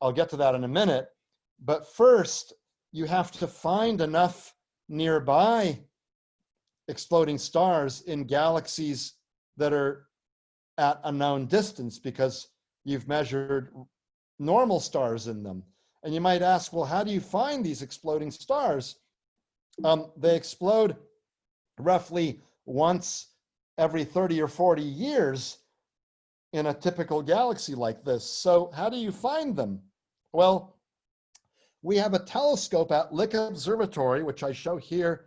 I'll get to that in a minute. But first, you have to find enough nearby exploding stars in galaxies that are at a known distance because you've measured normal stars in them. And you might ask, well, how do you find these exploding stars? They explode roughly once every 30 or 40 years in a typical galaxy like this. So how do you find them? Well, we have a telescope at Lick Observatory, which I show here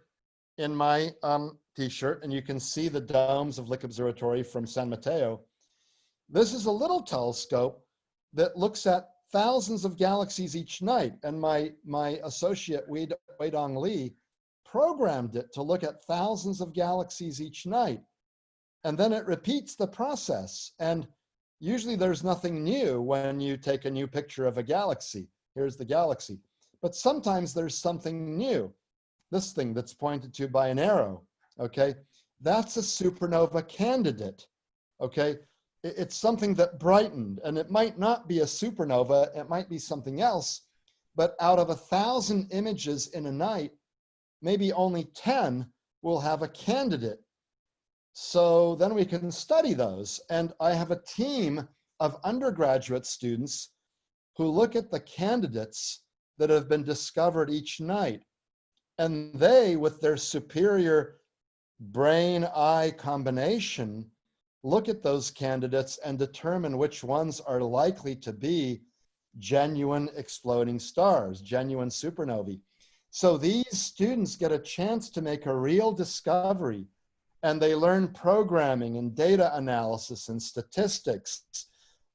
in my t-shirt, and you can see the domes of Lick Observatory from San Mateo. This is a little telescope that looks at thousands of galaxies each night, and my associate Weidong Li, programmed it to look at thousands of galaxies each night. And then it repeats the process. And usually there's nothing new when you take a new picture of a galaxy. Here's the galaxy. But sometimes there's something new. This thing that's pointed to by an arrow, okay? That's a supernova candidate, okay? It's something that brightened, and it might not be a supernova, it might be something else, but out of 1,000 images in a night, maybe only 10 will have a candidate. So then we can study those. And I have a team of undergraduate students who look at the candidates that have been discovered each night. And they, with their superior brain-eye combination, look at those candidates and determine which ones are likely to be genuine exploding stars, genuine supernovae. So these students get a chance to make a real discovery, and they learn programming and data analysis and statistics,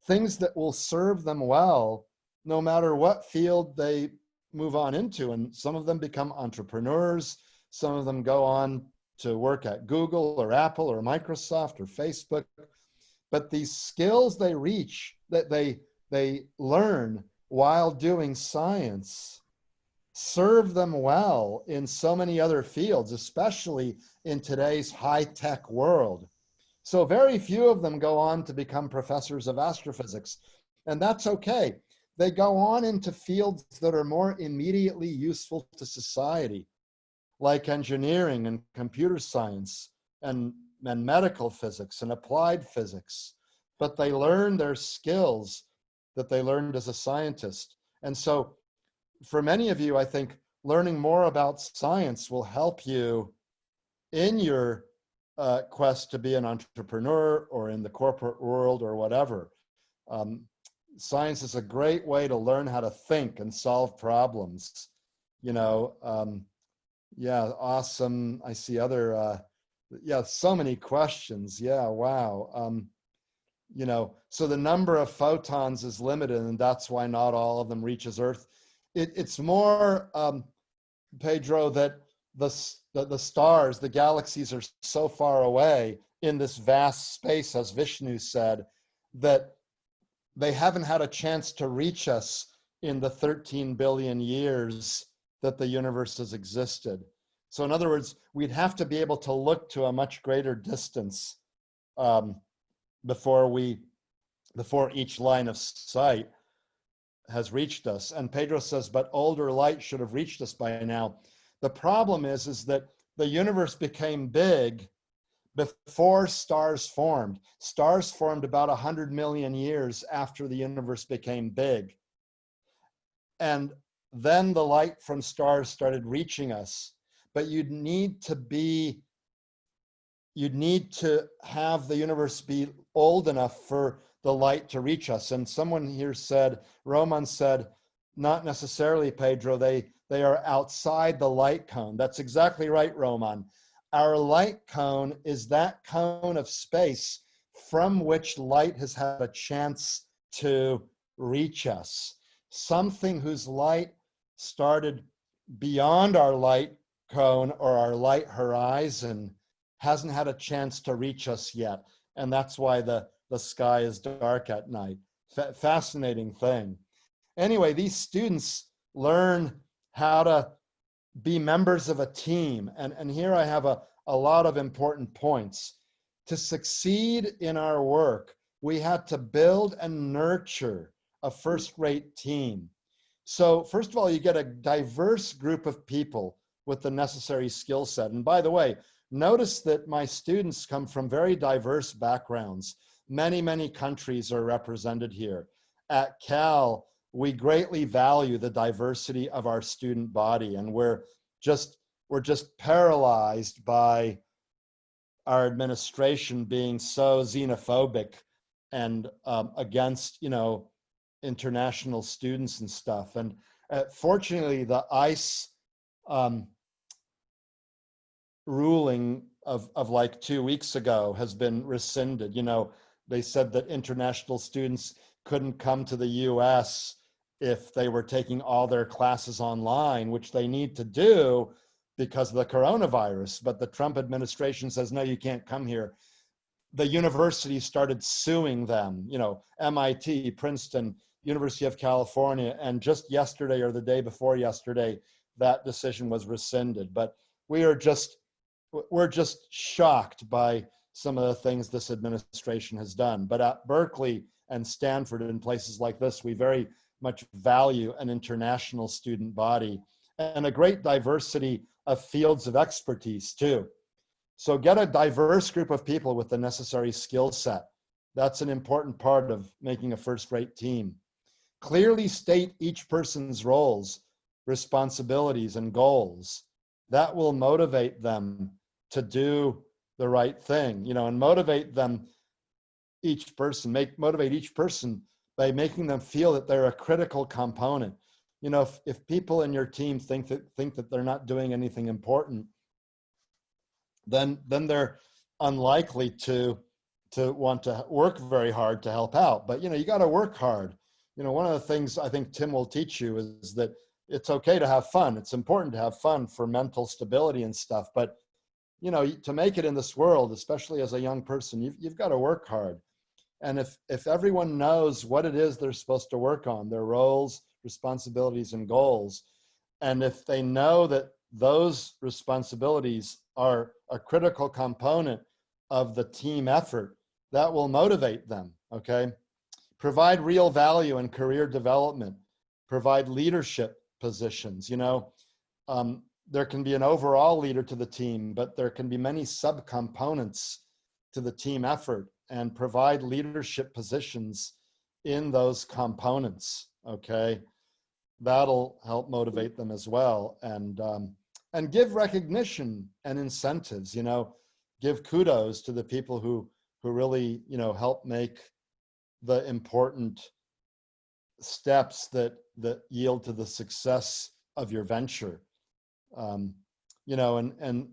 things that will serve them well no matter what field they move on into. And some of them become entrepreneurs, some of them go on to work at Google or Apple or Microsoft or Facebook. But these skills they reach, that they learn while doing science, serve them well in so many other fields, especially in today's high-tech world. So very few of them go on to become professors of astrophysics, and that's okay. They go on into fields that are more immediately useful to society, like engineering and computer science and medical physics and applied physics. But they learn their skills that they learned as a scientist. And so for many of you, I think learning more about science will help you in your quest to be an entrepreneur or in the corporate world or whatever. Science is a great way to learn how to think and solve problems. You know, yeah, awesome. I see other, yeah, so many questions. Yeah, wow. You know, so the number of photons is limited, and that's why not all of them reaches Earth. It's more, Pedro, that the stars, the galaxies are so far away in this vast space, as Vishnu said, that they haven't had a chance to reach us in the 13 billion years that the universe has existed. So in other words, we'd have to be able to look to a much greater distance before each line of sight has reached us. And Pedro says, but older light should have reached us by now. The problem is that the universe became big before stars formed. Stars formed about 100 million years after the universe became big. And then the light from stars started reaching us. But you'd need to have the universe be old enough for the light to reach us. And someone here said, Roman said, not necessarily, Pedro, they are outside the light cone. That's exactly right, Roman. Our light cone is that cone of space from which light has had a chance to reach us. Something whose light started beyond our light cone or our light horizon hasn't had a chance to reach us yet. And that's why the sky is dark at night. Fascinating thing. Anyway, these students learn how to be members of a team. And here I have a lot of important points. To succeed in our work, we had to build and nurture a first-rate team. So first of all, you get a diverse group of people with the necessary skill set. And by the way, notice that my students come from very diverse backgrounds. Many, many countries are represented here. At Cal, we greatly value the diversity of our student body, and we're just paralyzed by our administration being so xenophobic and against, you know, international students and stuff. And fortunately, the ICE ruling of like 2 weeks ago has been rescinded. You know, they said that international students couldn't come to the US if they were taking all their classes online, which they need to do because of the coronavirus. But the Trump administration says, no, you can't come here. The universities started suing them, you know, MIT, Princeton, University of California, and just yesterday or the day before yesterday, that decision was rescinded. But we're just shocked by some of the things this administration has done. But at Berkeley and Stanford and places like this, we very much value an international student body and a great diversity of fields of expertise too. So get a diverse group of people with the necessary skill set. That's an important part of making a first-rate team. Clearly state each person's roles, responsibilities, and goals. That will motivate them to do the right thing, you know, and motivate each person by making them feel that they're a critical component. You know, if people in your team think that they're not doing anything important, then they're unlikely to want to work very hard to help out. But, you know, you got to work hard. You know, one of the things I think Tim will teach you is that it's okay to have fun. It's important to have fun for mental stability and stuff. But, you know, to make it in this world, especially as a young person, you've got to work hard. And if everyone knows what it is they're supposed to work on, their roles, responsibilities, and goals, and if they know that those responsibilities are a critical component of the team effort, that will motivate them, okay? Provide real value in career development, provide leadership positions, you know. There can be an overall leader to the team, but there can be many subcomponents to the team effort, and provide leadership positions in those components, okay? That'll help motivate them as well. And give recognition and incentives, you know, give kudos to the people who really, you know, help make the important steps that yield to the success of your venture. You know, and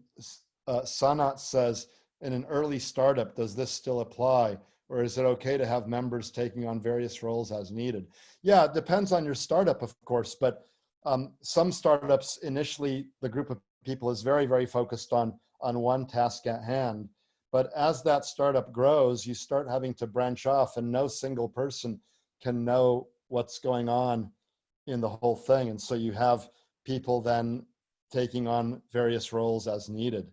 Sanat says, in an early startup, does this still apply? Or is it okay to have members taking on various roles as needed? Yeah, it depends on your startup, of course, but some startups, initially, the group of people is very, very focused on one task at hand. But as that startup grows, you start having to branch off, and no single person can know what's going on in the whole thing. And so you have people then taking on various roles as needed,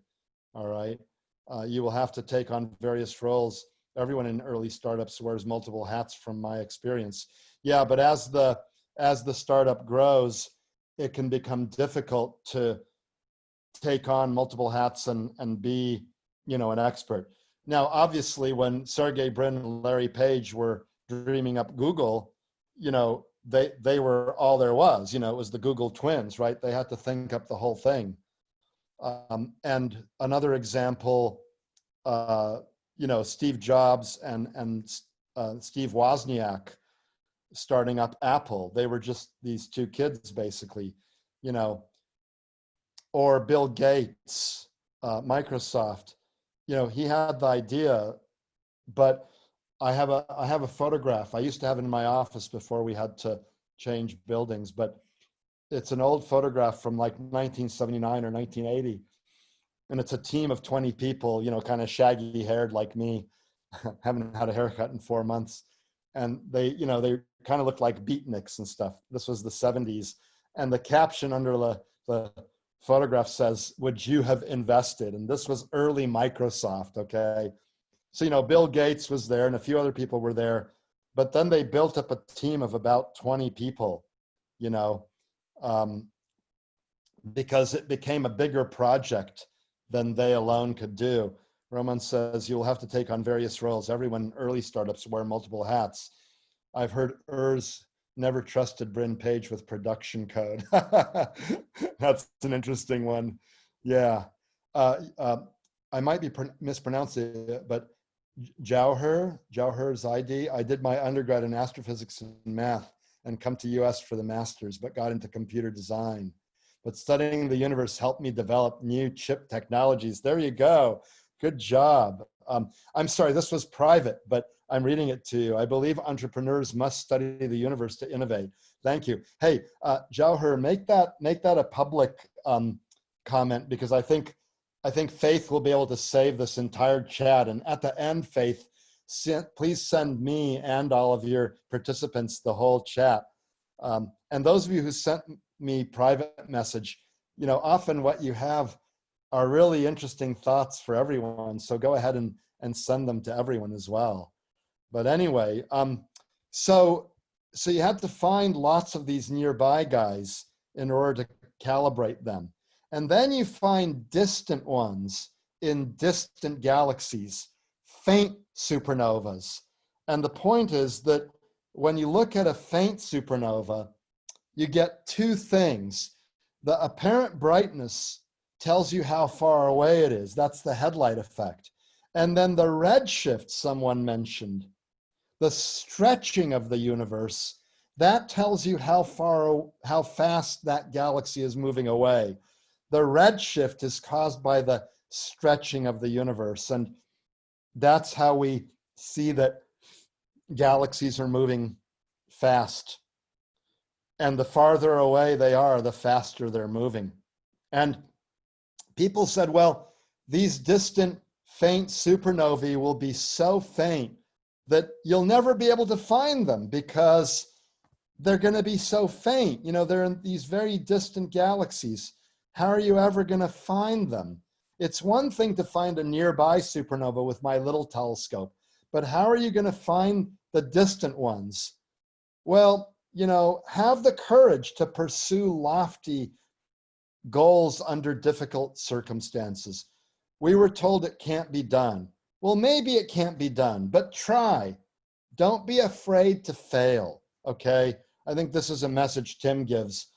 all right? You will have to take on various roles. Everyone in early startups wears multiple hats from my experience. Yeah, but as the startup grows, it can become difficult to take on multiple hats and be, you know, an expert. Now, obviously, when Sergey Brin and Larry Page were dreaming up Google, you know, they were all there was. You know, it was the Google twins, right? They had to think up the whole thing. And another example, you know, Steve Jobs and Steve Wozniak starting up Apple. They were just these two kids, basically, you know. Or Bill Gates, Microsoft. You know, he had the idea, but I have a photograph. I used to have it in my office before we had to change buildings, but it's an old photograph from like 1979 or 1980. And it's a team of 20 people, you know, kind of shaggy haired like me, haven't had a haircut in 4 months. And they, you know, they kind of looked like beatniks and stuff. This was the 70s. And the caption under the photograph says, "Would you have invested?" And this was early Microsoft, okay? So, you know, Bill Gates was there and a few other people were there, but then they built up a team of about 20 people, you know, because it became a bigger project than they alone could do. Roman says, you'll have to take on various roles. Everyone in early startups wear multiple hats. I've heard Urs never trusted Bryn Page with production code. That's an interesting one. Yeah. I might be mispronouncing it, but Jauher's ID. I did my undergrad in astrophysics and math and come to US for the master's, but got into computer design. But studying the universe helped me develop new chip technologies. There you go. Good job. I'm sorry, this was private, but I'm reading it to you. I believe entrepreneurs must study the universe to innovate. Thank you. Hey, Jauhar, make that a public comment, because I think Faith will be able to save this entire chat. And at the end, Faith, please send me and all of your participants the whole chat. And those of you who sent me private message, you know, often what you have are really interesting thoughts for everyone. So go ahead and send them to everyone as well. But anyway, so you have to find lots of these nearby guys in order to calibrate them. And then you find distant ones in distant galaxies, faint supernovas. And the point is that when you look at a faint supernova, you get two things. The apparent brightness tells you how far away it is. That's the headlight effect. And then the redshift someone mentioned, the stretching of the universe, that tells you how fast that galaxy is moving away. The redshift is caused by the stretching of the universe. And that's how we see that galaxies are moving fast. And the farther away they are, the faster they're moving. And people said, well, these distant faint supernovae will be so faint that you'll never be able to find them because they're going to be so faint. You know, they're in these very distant galaxies. How are you ever going to find them? It's one thing to find a nearby supernova with my little telescope, but how are you going to find the distant ones? Well, you know, have the courage to pursue lofty goals under difficult circumstances. We were told it can't be done. Well, maybe it can't be done, but try. Don't be afraid to fail, okay? I think this is a message Tim gives.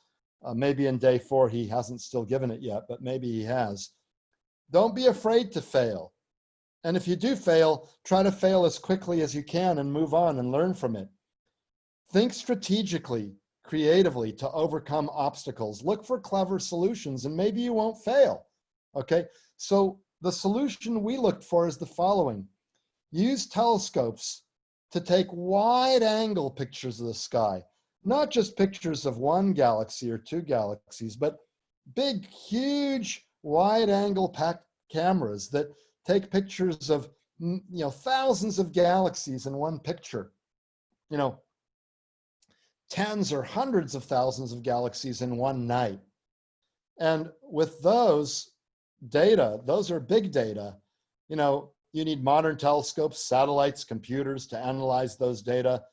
Maybe in day 4, he hasn't still given it yet, but maybe he has. Don't be afraid to fail. And if you do fail, try to fail as quickly as you can and move on and learn from it. Think strategically, creatively to overcome obstacles. Look for clever solutions and maybe you won't fail, okay? So the solution we looked for is the following. Use telescopes to take wide angle pictures of the sky, not just pictures of one galaxy or 2 galaxies, but big, huge, wide angle cameras that take pictures of, you know, thousands of galaxies in one picture, you know, tens or hundreds of thousands of galaxies in one night. And with those data, those are big data, you know, you need modern telescopes, satellites, computers to analyze those data.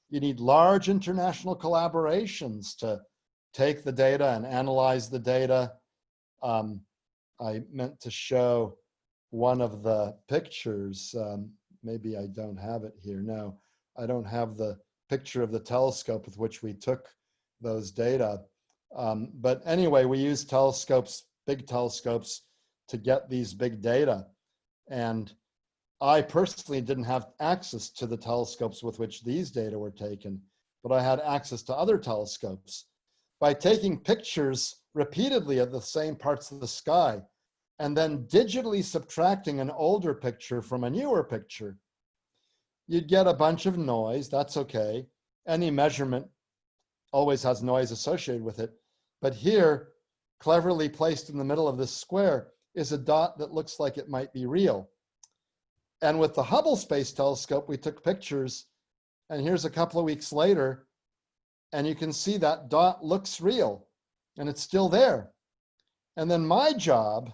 You need large international collaborations to take the data and analyze the data. I meant to show one of the pictures. Maybe I don't have it here. No, I don't have the picture of the telescope with which we took those data. But anyway, we use telescopes, big telescopes, to get these big data. And I personally didn't have access to the telescopes with which these data were taken, but I had access to other telescopes. By taking pictures repeatedly of the same parts of the sky, and then digitally subtracting an older picture from a newer picture, you'd get a bunch of noise. That's okay. Any measurement always has noise associated with it. But here, cleverly placed in the middle of this square, is a dot that looks like it might be real. And with the Hubble Space Telescope, we took pictures, and here's a couple of weeks later, and you can see that dot looks real, and it's still there. And then my job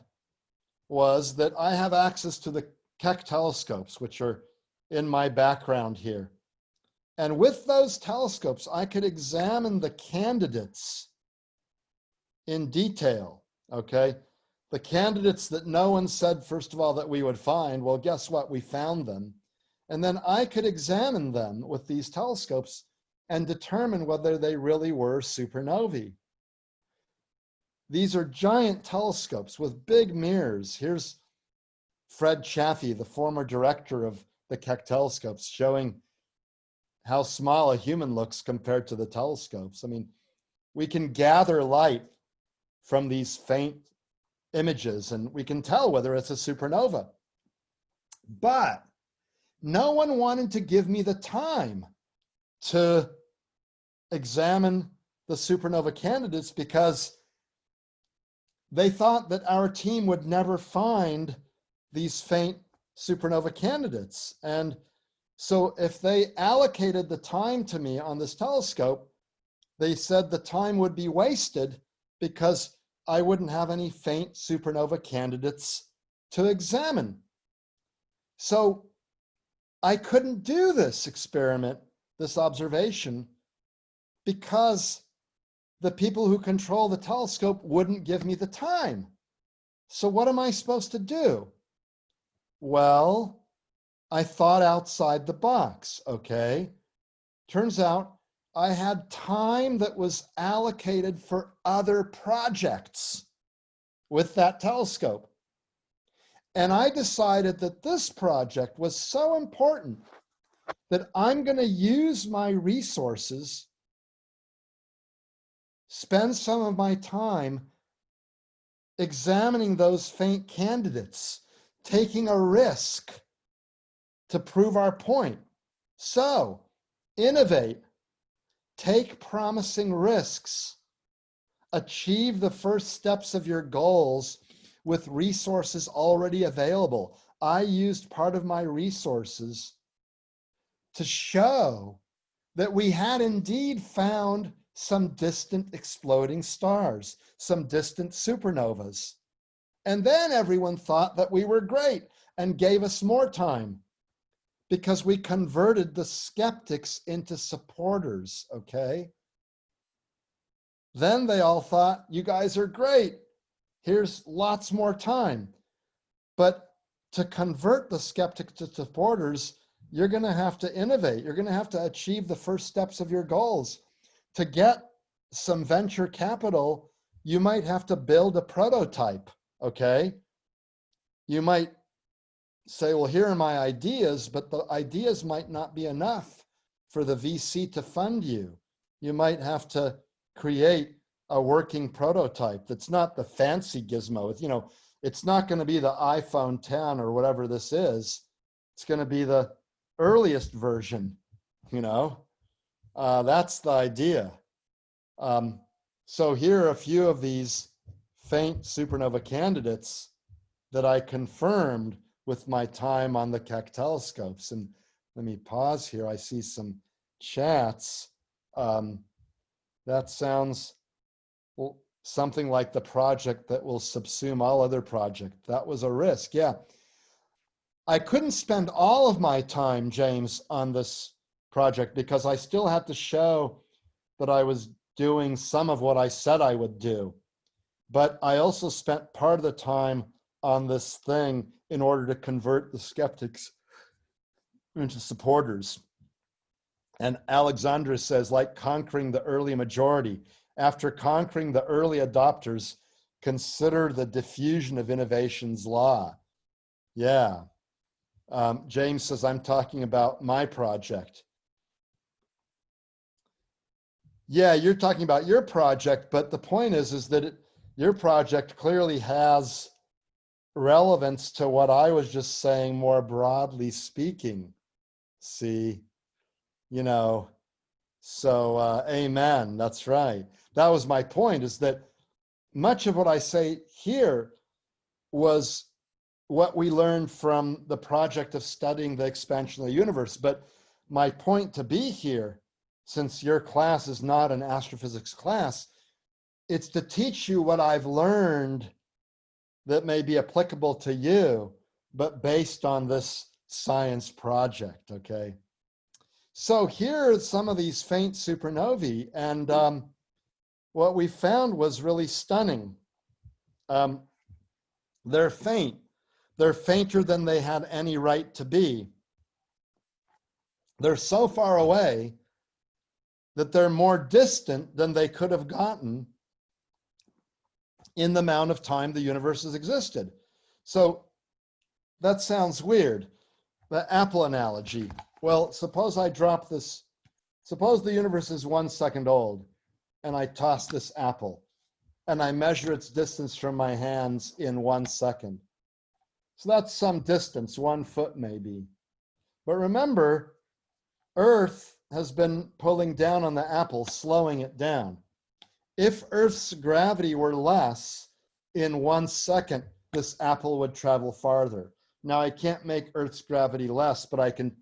was that I have access to the Keck telescopes, which are in my background here. And with those telescopes, I could examine the candidates in detail, okay? The candidates that no one said, first of all, that we would find. Well, guess what? We found them. And then I could examine them with these telescopes and determine whether they really were supernovae. These are giant telescopes with big mirrors. Here's Fred Chaffee, the former director of the Keck telescopes, showing how small a human looks compared to the telescopes. I mean, we can gather light from these faint images and we can tell whether it's a supernova. But no one wanted to give me the time to examine the supernova candidates because they thought that our team would never find these faint supernova candidates. And so if they allocated the time to me on this telescope, they said the time would be wasted because I wouldn't have any faint supernova candidates to examine. So I couldn't do this experiment, this observation, because the people who control the telescope wouldn't give me the time. So what am I supposed to do? Well, I thought outside the box, okay? Turns out I had time that was allocated for other projects with that telescope. And I decided that this project was so important that I'm going to use my resources, spend some of my time examining those faint candidates, taking a risk to prove our point. So, innovate, take promising risks, achieve the first steps of your goals with resources already available. I used part of my resources to show that we had indeed found some distant exploding stars, some distant supernovas. And then everyone thought that we were great and gave us more time because we converted the skeptics into supporters, okay? Then they all thought, you guys are great. Here's lots more time. But to convert the skeptics to supporters, you're going to have to innovate. You're going to have to achieve the first steps of your goals. To get some venture capital, you might have to build a prototype, okay? You might say, well, here are my ideas, but the ideas might not be enough for the VC to fund you. You might have to create a working prototype that's not the fancy gizmo. It's, you know, it's not going to be the iPhone 10 or whatever this is. It's going to be the earliest version, you know. That's the idea. So here are a few of these faint supernova candidates that I confirmed with my time on the Keck telescopes. And let me pause here. I see some chats. That sounds something like the project that will subsume all other projects. That was a risk, yeah. I couldn't spend all of my time, James, on this project because I still had to show that I was doing some of what I said I would do. But I also spent part of the time on this thing in order to convert the skeptics into supporters. And Alexandra says, like conquering the early majority. After conquering the early adopters, consider the diffusion of innovation's law. Yeah. James says, I'm talking about my project. Yeah, you're talking about your project, but the point is that your project clearly has relevance to what I was just saying more broadly speaking. See, you know, so amen, that's right. That was my point, is that much of what I say here was what we learned from the project of studying the expansion of the universe. But my point to be here, since your class is not an astrophysics class, it's to teach you what I've learned that may be applicable to you, but based on this science project, okay? So here are some of these faint supernovae, and what we found was really stunning. They're faint. They're fainter than they had any right to be. They're so far away that they're more distant than they could have gotten in the amount of time the universe has existed. So that sounds weird. The apple analogy. Well, suppose I drop this, suppose the universe is 1 second old and I toss this apple and I measure its distance from my hands in 1 second. So that's some distance, 1 foot maybe. But remember, Earth has been pulling down on the apple, slowing it down. If Earth's gravity were less, in 1 second, this apple would travel farther. Now I can't make Earth's gravity less, but I can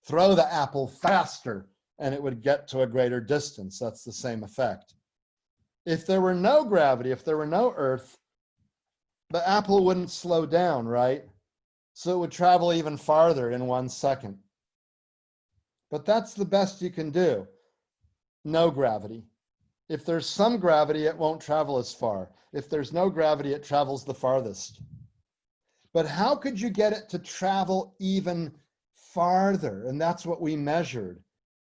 throw the apple faster and it would get to a greater distance. That's the same effect. If there were no gravity, if there were no Earth, the apple wouldn't slow down, right? So it would travel even farther in 1 second. But that's the best you can do. No gravity. If there's some gravity, it won't travel as far. If there's no gravity, it travels the farthest. But how could you get it to travel even farther? And that's what we measured.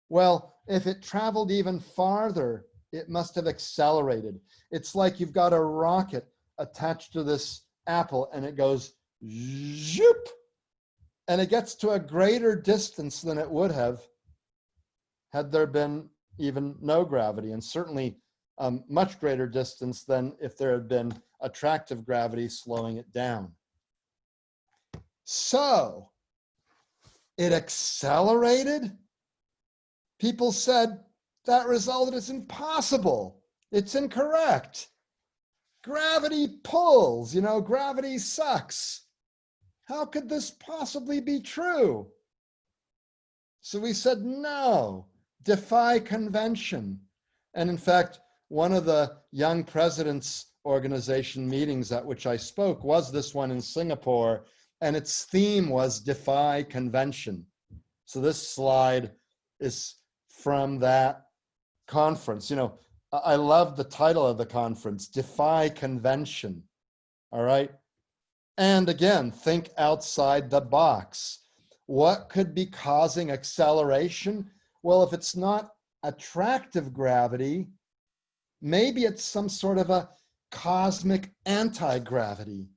Well, if it traveled even farther, it must have accelerated. It's like you've got a rocket attached to this apple and it goes zoop, and it gets to a greater distance than it would have had there been even no gravity, and certainly much greater distance than if there had been attractive gravity slowing it down. So it accelerated. People said that result is impossible. It's incorrect. Gravity pulls, gravity sucks. How could this possibly be true? So we said, no, defy convention. And in fact, one of the Young Presidents Organization meetings at which I spoke was this one in Singapore, and its theme was defy convention. So this slide is from that conference. I love the title of the conference, Defy Convention, all right? And again, think outside the box. What could be causing acceleration? Well, if it's not attractive gravity, maybe it's some sort of a cosmic anti-gravity,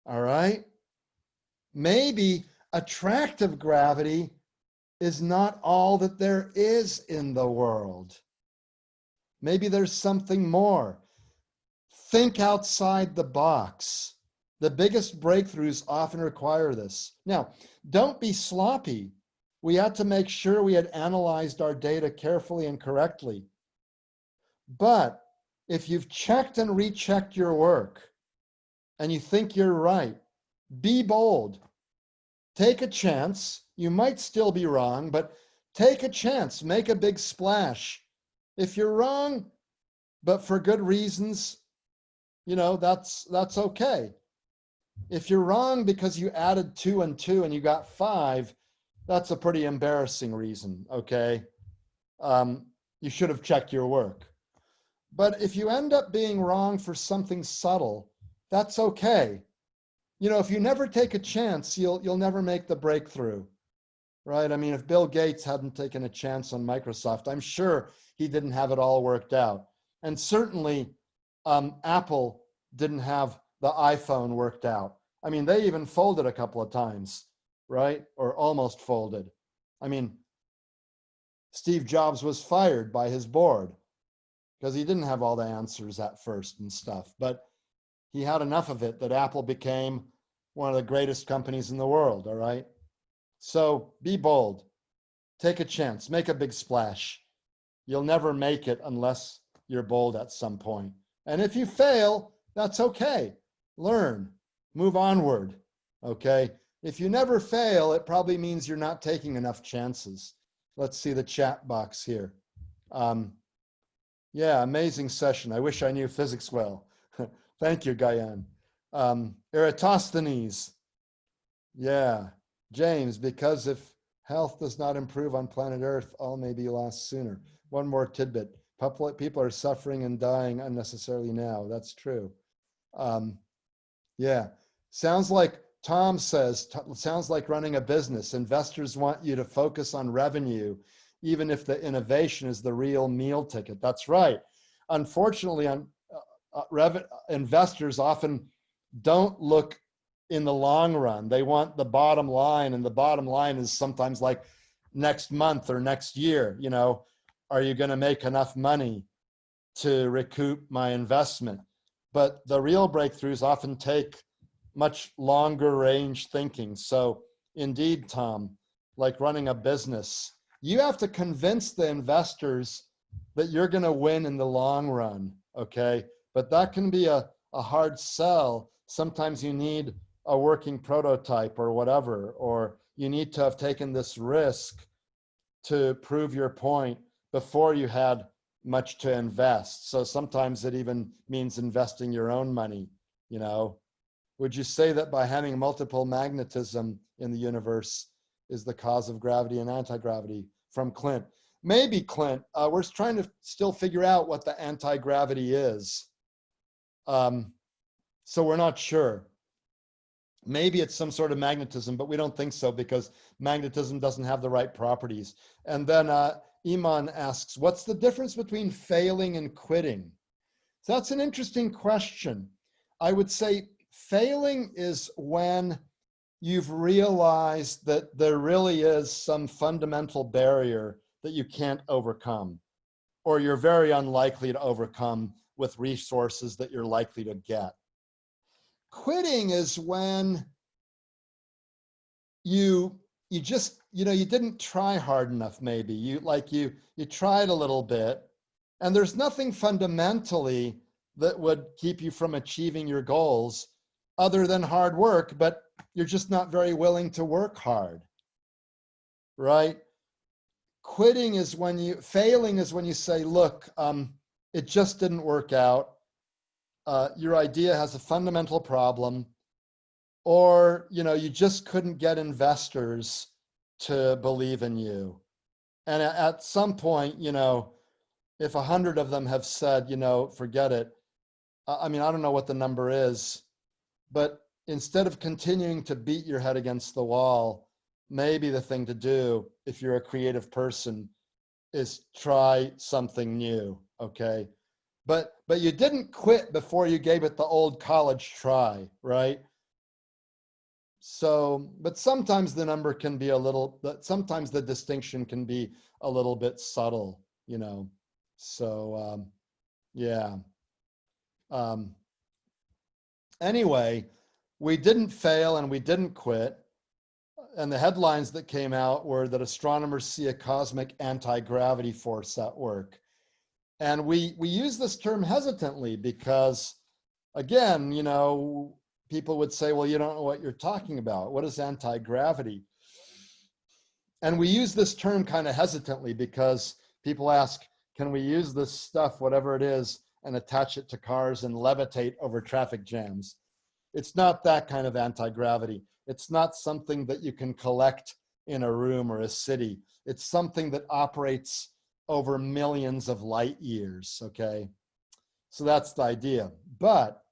all right? Maybe attractive gravity is not all that there is in the world. Maybe there's something more. Think outside the box. The biggest breakthroughs often require this. Now, don't be sloppy. We had to make sure we had analyzed our data carefully and correctly. But if you've checked and rechecked your work and you think you're right, be bold. Take a chance. You might still be wrong, but take a chance. Make a big splash. If you're wrong, but for good reasons, that's okay. If you're wrong because you added 2 and 2 and you got 5, that's a pretty embarrassing reason, okay? You should have checked your work. But if you end up being wrong for something subtle, that's okay. If you never take a chance, you'll never make the breakthrough, right? I mean, if Bill Gates hadn't taken a chance on Microsoft, I'm sure he didn't have it all worked out. And certainly Apple didn't have the iPhone worked out. I mean, they even folded a couple of times, right? Or almost folded. I mean, Steve Jobs was fired by his board because he didn't have all the answers at first and stuff, but he had enough of it that Apple became one of the greatest companies in the world, all right? So be bold, take a chance, make a big splash. You'll never make it unless you're bold at some point. And if you fail, that's okay. Learn, move onward, okay? If you never fail, it probably means you're not taking enough chances. Let's see the chat box here. Yeah, amazing session. I wish I knew physics well. Thank you, Gayan. Eratosthenes. Yeah, James, because if health does not improve on planet Earth, all may be lost sooner. One more tidbit. People are suffering and dying unnecessarily now. That's true. Yeah, sounds like Tom says, sounds like running a business. Investors want you to focus on revenue, even if the innovation is the real meal ticket. That's right. Unfortunately, investors often don't look in the long run. They want the bottom line, and the bottom line is sometimes like next month or next year. Are you going to make enough money to recoup my investment? But the real breakthroughs often take much longer range thinking. So indeed, Tom, like running a business, you have to convince the investors that you're going to win in the long run, okay? But that can be a hard sell. Sometimes you need a working prototype or whatever, or you need to have taken this risk to prove your point before you had much to invest. So sometimes it even means investing your own money, you know? Would you say that by having multiple magnetism in the universe is the cause of gravity and anti-gravity? From Clint. Maybe, Clint. We're trying to still figure out what the anti-gravity is. So we're not sure. Maybe it's some sort of magnetism, but we don't think so because magnetism doesn't have the right properties. And then Iman asks, what's the difference between failing and quitting? So that's an interesting question. I would say failing is when you've realized that there really is some fundamental barrier that you can't overcome, or you're very unlikely to overcome with resources that you're likely to get. Quitting is when you just, you didn't try hard enough, maybe. You tried a little bit, and there's nothing fundamentally that would keep you from achieving your goals other than hard work, but you're just not very willing to work hard, right? Failing is when you say, look, it just didn't work out. Your idea has a fundamental problem, or, you just couldn't get investors to believe in you. And at some point, if 100 of them have said, forget it. I don't know what the number is, but instead of continuing to beat your head against the wall, maybe the thing to do, if you're a creative person, is try something new, okay? But you didn't quit before you gave it the old college try, right? So, but sometimes the number can be sometimes the distinction can be a little bit subtle, So, yeah. Anyway, we didn't fail and we didn't quit. And the headlines that came out were that astronomers see a cosmic anti-gravity force at work. And we use this term hesitantly because, again, people would say, well, you don't know what you're talking about. What is anti-gravity? And we use this term kind of hesitantly because people ask, can we use this stuff, whatever it is, and attach it to cars and levitate over traffic jams? It's not that kind of anti-gravity. It's not something that you can collect in a room or a city. It's something that operates over millions of light years, okay? So that's the idea. But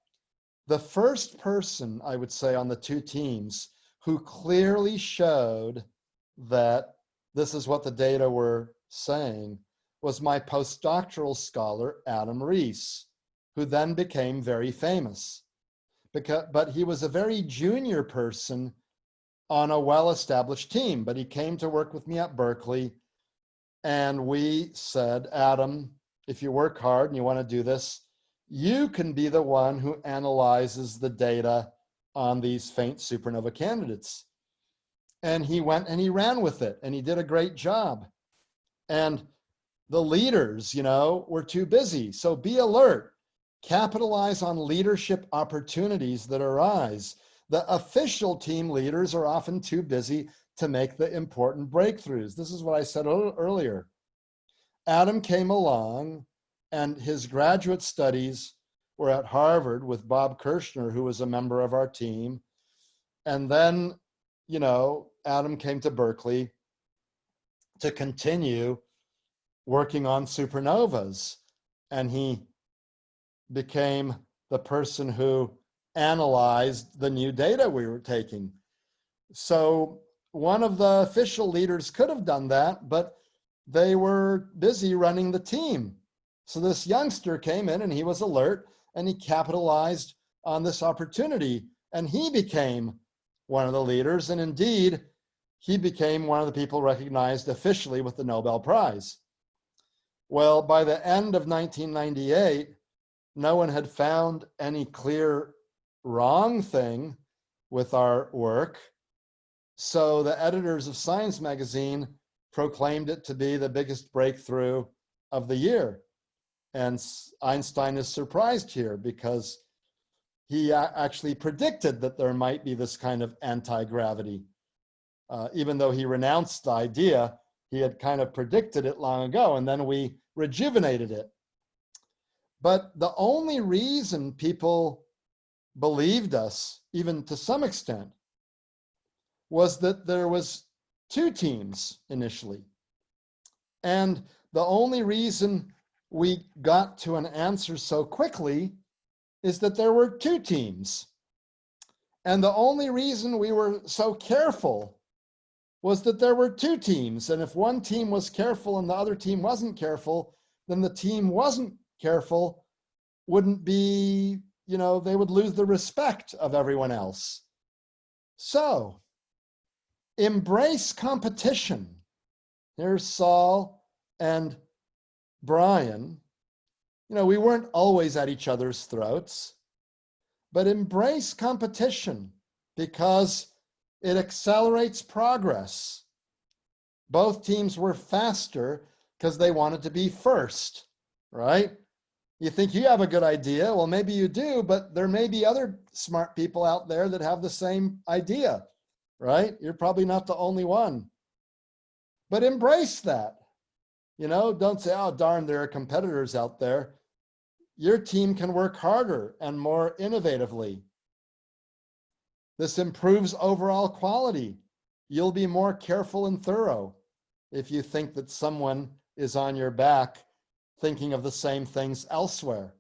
the first person, I would say, on the two teams who clearly showed that this is what the data were saying was my postdoctoral scholar, Adam Rees, who then became very famous. But he was a very junior person on a well-established team, but he came to work with me at Berkeley, and we said, Adam, if you work hard and you want to do this, you can be the one who analyzes the data on these faint supernova candidates. And he went and he ran with it, and he did a great job. And the leaders, were too busy. So be alert. Capitalize on leadership opportunities that arise. The official team leaders are often too busy to make the important breakthroughs. This is what I said earlier. Adam came along, and his graduate studies were at Harvard with Bob Kirshner, who was a member of our team. And then, Adam came to Berkeley to continue working on supernovas. And he became the person who analyzed the new data we were taking. So one of the official leaders could have done that, but they were busy running the team. So this youngster came in and he was alert and he capitalized on this opportunity, and he became one of the leaders. And indeed, he became one of the people recognized officially with the Nobel Prize. Well, by the end of 1998, no one had found any clear wrong thing with our work. So the editors of Science magazine proclaimed it to be the biggest breakthrough of the year. And Einstein is surprised here because he actually predicted that there might be this kind of anti-gravity. Even though he renounced the idea, he had kind of predicted it long ago, and then we rejuvenated it. But the only reason people believed us, even to some extent, was that there was two teams initially. And the only reason we got to an answer so quickly is that there were two teams. And the only reason we were so careful was that there were two teams. And if one team was careful and the other team wasn't careful, then the team wasn't careful wouldn't be, they would lose the respect of everyone else. So, embrace competition. Here's Saul and Brian. We weren't always at each other's throats, but embrace competition because it accelerates progress. Both teams were faster because they wanted to be first, right? You think you have a good idea. Well, maybe you do, but there may be other smart people out there that have the same idea, right? You're probably not the only one. But embrace that. Don't say, oh, darn, there are competitors out there. Your team can work harder and more innovatively. This improves overall quality. You'll be more careful and thorough if you think that someone is on your back thinking of the same things elsewhere.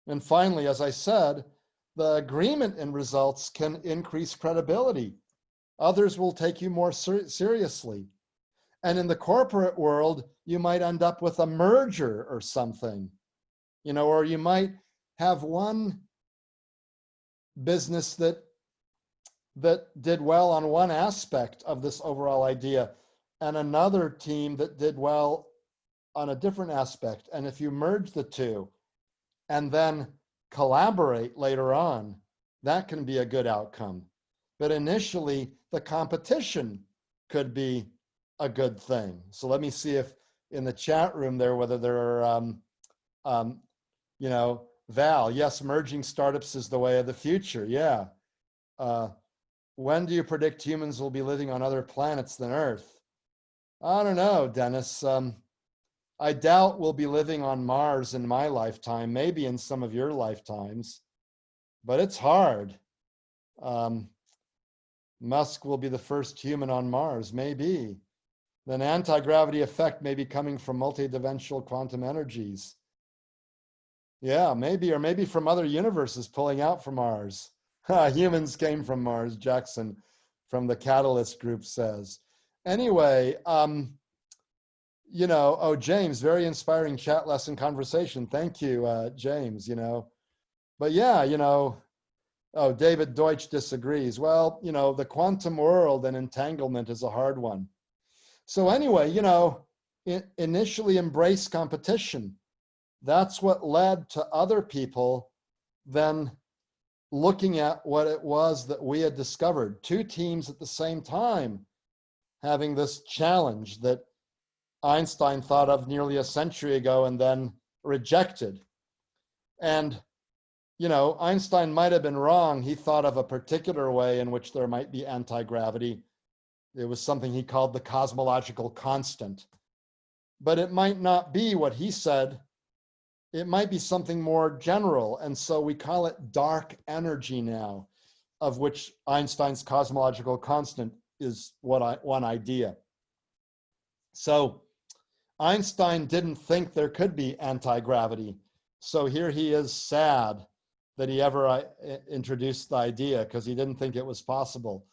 And finally, as I said, the agreement in results can increase credibility. Others will take you more seriously. And in the corporate world, you might end up with a merger or something, or you might have one business that did well on one aspect of this overall idea and another team that did well on a different aspect. And if you merge the two and then collaborate later on, that can be a good outcome. But initially, the competition could be a good thing. So let me see if in the chat room there, whether there are, Val, yes, merging startups is the way of the future. Yeah. When do you predict humans will be living on other planets than Earth? I don't know, Dennis. I doubt we'll be living on Mars in my lifetime, maybe in some of your lifetimes, but it's hard. Musk will be the first human on Mars, maybe. Then anti-gravity effect may be coming from multidimensional quantum energies. Yeah, maybe, or maybe from other universes pulling out from Mars. Humans came from Mars, Jackson from the Catalyst group says. Anyway, James, very inspiring chat lesson conversation. Thank you, James, But yeah, David Deutsch disagrees. Well, the quantum world and entanglement is a hard one. So anyway, initially embrace competition. That's what led to other people then looking at what it was that we had discovered. Two teams at the same time having this challenge that Einstein thought of nearly a century ago and then rejected. And, Einstein might have been wrong. He thought of a particular way in which there might be anti-gravity. It was something he called the cosmological constant. But it might not be what he said. It might be something more general. And so we call it dark energy now, of which Einstein's cosmological constant is one idea. So Einstein didn't think there could be anti-gravity. So here he is sad that he ever introduced the idea because he didn't think it was possible.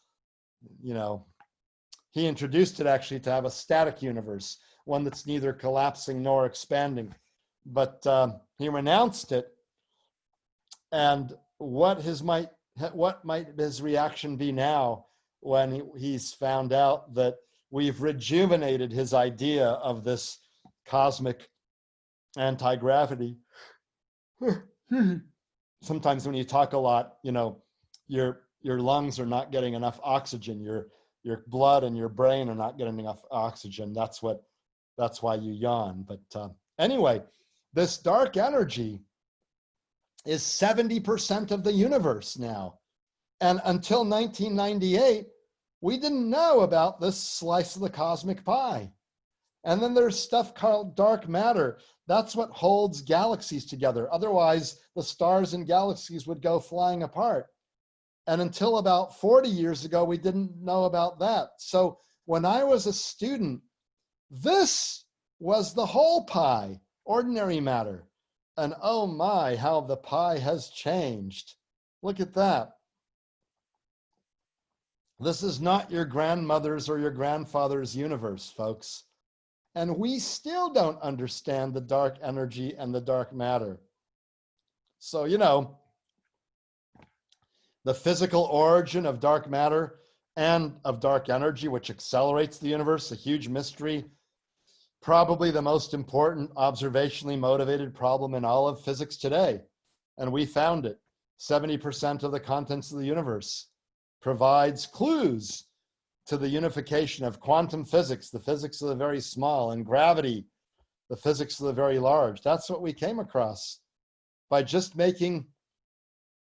He introduced it actually to have a static universe, one that's neither collapsing nor expanding. But he renounced it. And what might his reaction be now when he's found out that we've rejuvenated his idea of this cosmic anti-gravity? Sometimes when you talk a lot, your your lungs are not getting enough oxygen. Your blood and your brain are not getting enough oxygen. That's why you yawn. But anyway, this dark energy is 70% of the universe now. And until 1998, we didn't know about this slice of the cosmic pie. And then there's stuff called dark matter. That's what holds galaxies together. Otherwise, the stars and galaxies would go flying apart. And until about 40 years ago, we didn't know about that. So when I was a student, this was the whole pie, ordinary matter. And oh my, how the pie has changed. Look at that. This is not your grandmother's or your grandfather's universe, folks. And we still don't understand the dark energy and the dark matter. So, you know, the physical origin of dark matter and of dark energy, which accelerates the universe, a huge mystery, probably the most important observationally motivated problem in all of physics today. And we found it. 70% of the contents of the universe provides clues to the unification of quantum physics, the physics of the very small, and gravity, the physics of the very large. That's what we came across by just making,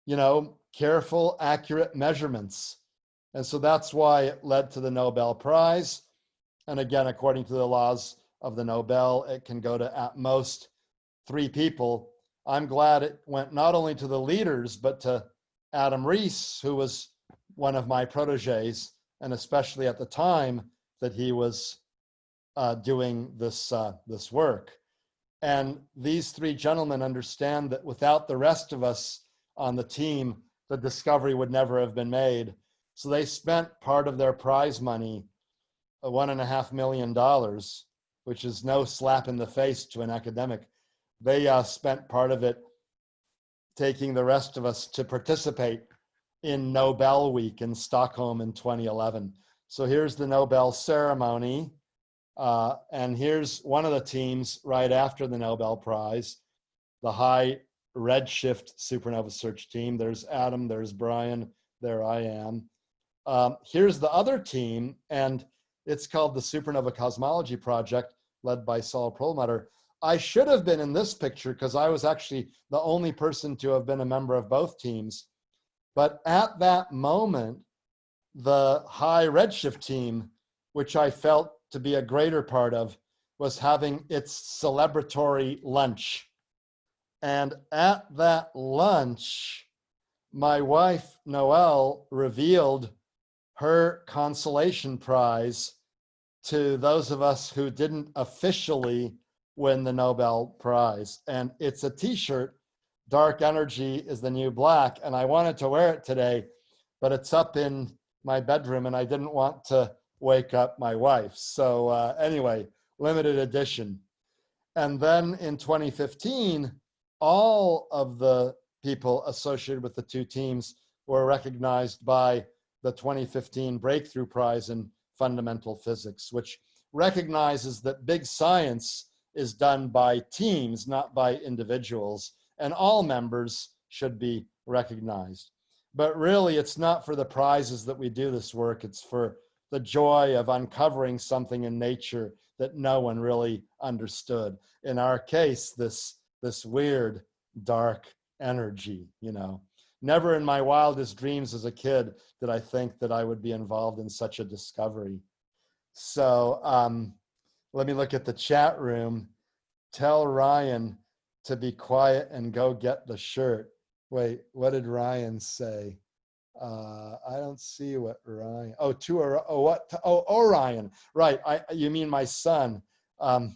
you know, careful, accurate measurements. And so that's why it led to the Nobel Prize. And again, according to the laws of the Nobel, it can go to at most 3 people. I'm glad it went not only to the leaders, but to Adam Rees, who was one of my proteges, and especially at the time that he was doing this work. And these 3 gentlemen understand that without the rest of us on the team, the discovery would never have been made. So they spent part of their prize money, $1.5 million, which is no slap in the face to an academic. They spent part of it taking the rest of us to participate in Nobel Week in Stockholm in 2011. So here's the Nobel ceremony. And here's one of the teams right after the Nobel Prize, the high redshift supernova search team. There's Adam, there's Brian, there I am. Here's the other team, and it's called the Supernova Cosmology Project, led by Saul Perlmutter. I should have been in this picture because I was actually the only person to have been a member of both teams. But at that moment, the high redshift team, which I felt to be a greater part of, was having its celebratory lunch. And at that lunch, my wife, Noelle, revealed her consolation prize to those of us who didn't officially win the Nobel Prize. And it's a t-shirt, Dark Energy is the New Black, and I wanted to wear it today, but it's up in my bedroom and I didn't want to wake up my wife. So anyway, limited edition. And then in 2015, all of the people associated with the 2 teams were recognized by the 2015 Breakthrough Prize in Fundamental Physics, which recognizes that big science is done by teams, not by individuals, and all members should be recognized. But really, it's not for the prizes that we do this work, it's for the joy of uncovering something in nature that no one really understood. In our case, this weird, dark energy, you know. Never in my wildest dreams as a kid did I think that I would be involved in such a discovery. So let me look at the chat room. Tell Ryan to be quiet and go get the shirt. Wait, what did Ryan say? I don't see what Ryan, Orion, right, you mean my son.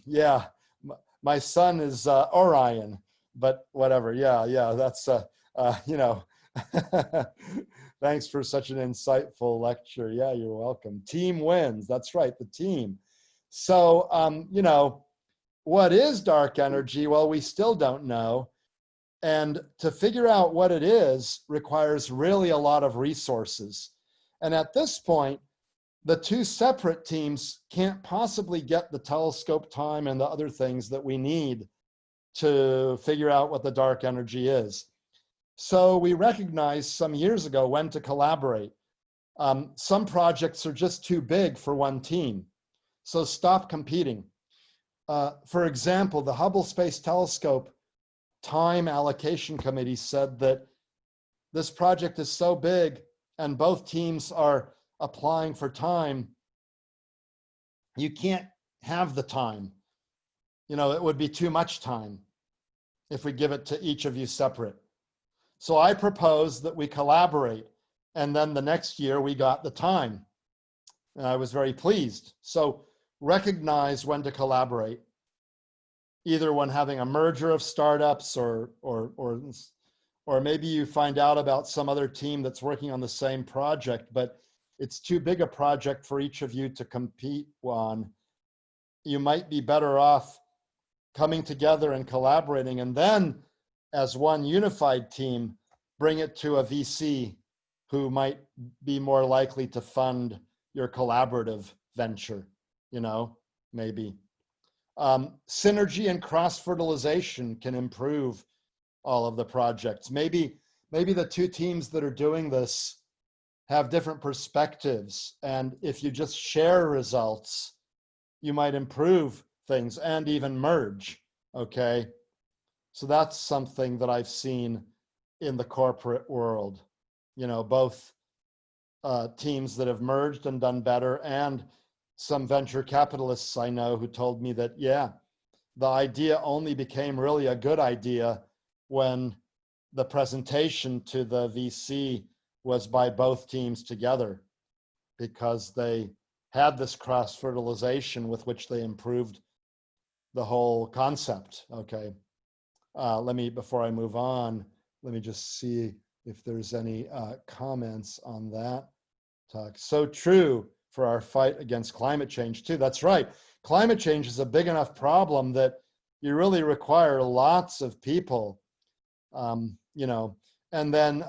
Yeah, my son is Orion, but whatever, yeah, that's, you know, thanks for such an insightful lecture. Yeah, you're welcome. Team wins, that's right, the team. So, you know, what is dark energy? Well, we still don't know. And to figure out what it is requires really a lot of resources. And at this point, the 2 separate teams can't possibly get the telescope time and the other things that we need to figure out what the dark energy is. So we recognized some years ago when to collaborate. Some projects are just too big for one team. So stop competing. For example, the Hubble Space Telescope Time Allocation Committee said that this project is so big and both teams are applying for time, you can't have the time. You know, it would be too much time if we give it to each of you separate. So I proposed that we collaborate, and then the next year we got the time. And I was very pleased. So recognize when to collaborate, either when having a merger of startups or maybe you find out about some other team that's working on the same project, but it's too big a project for each of you to compete on. You might be better off coming together and collaborating, and then as one unified team, bring it to a VC who might be more likely to fund your collaborative venture, you know, maybe. Synergy and cross-fertilization can improve all of the projects. Maybe the two teams that are doing this have different perspectives, and if you just share results, you might improve things and even merge, okay? So that's something that I've seen in the corporate world. You know, both teams that have merged and done better, and some venture capitalists I know who told me that, yeah, the idea only became really a good idea when the presentation to the VC was by both teams together, because they had this cross-fertilization with which they improved the whole concept, okay? Before I move on, let me just see if there's any comments on that talk. So true for our fight against climate change too. That's right. Climate change is a big enough problem that you really require lots of people, you know. And then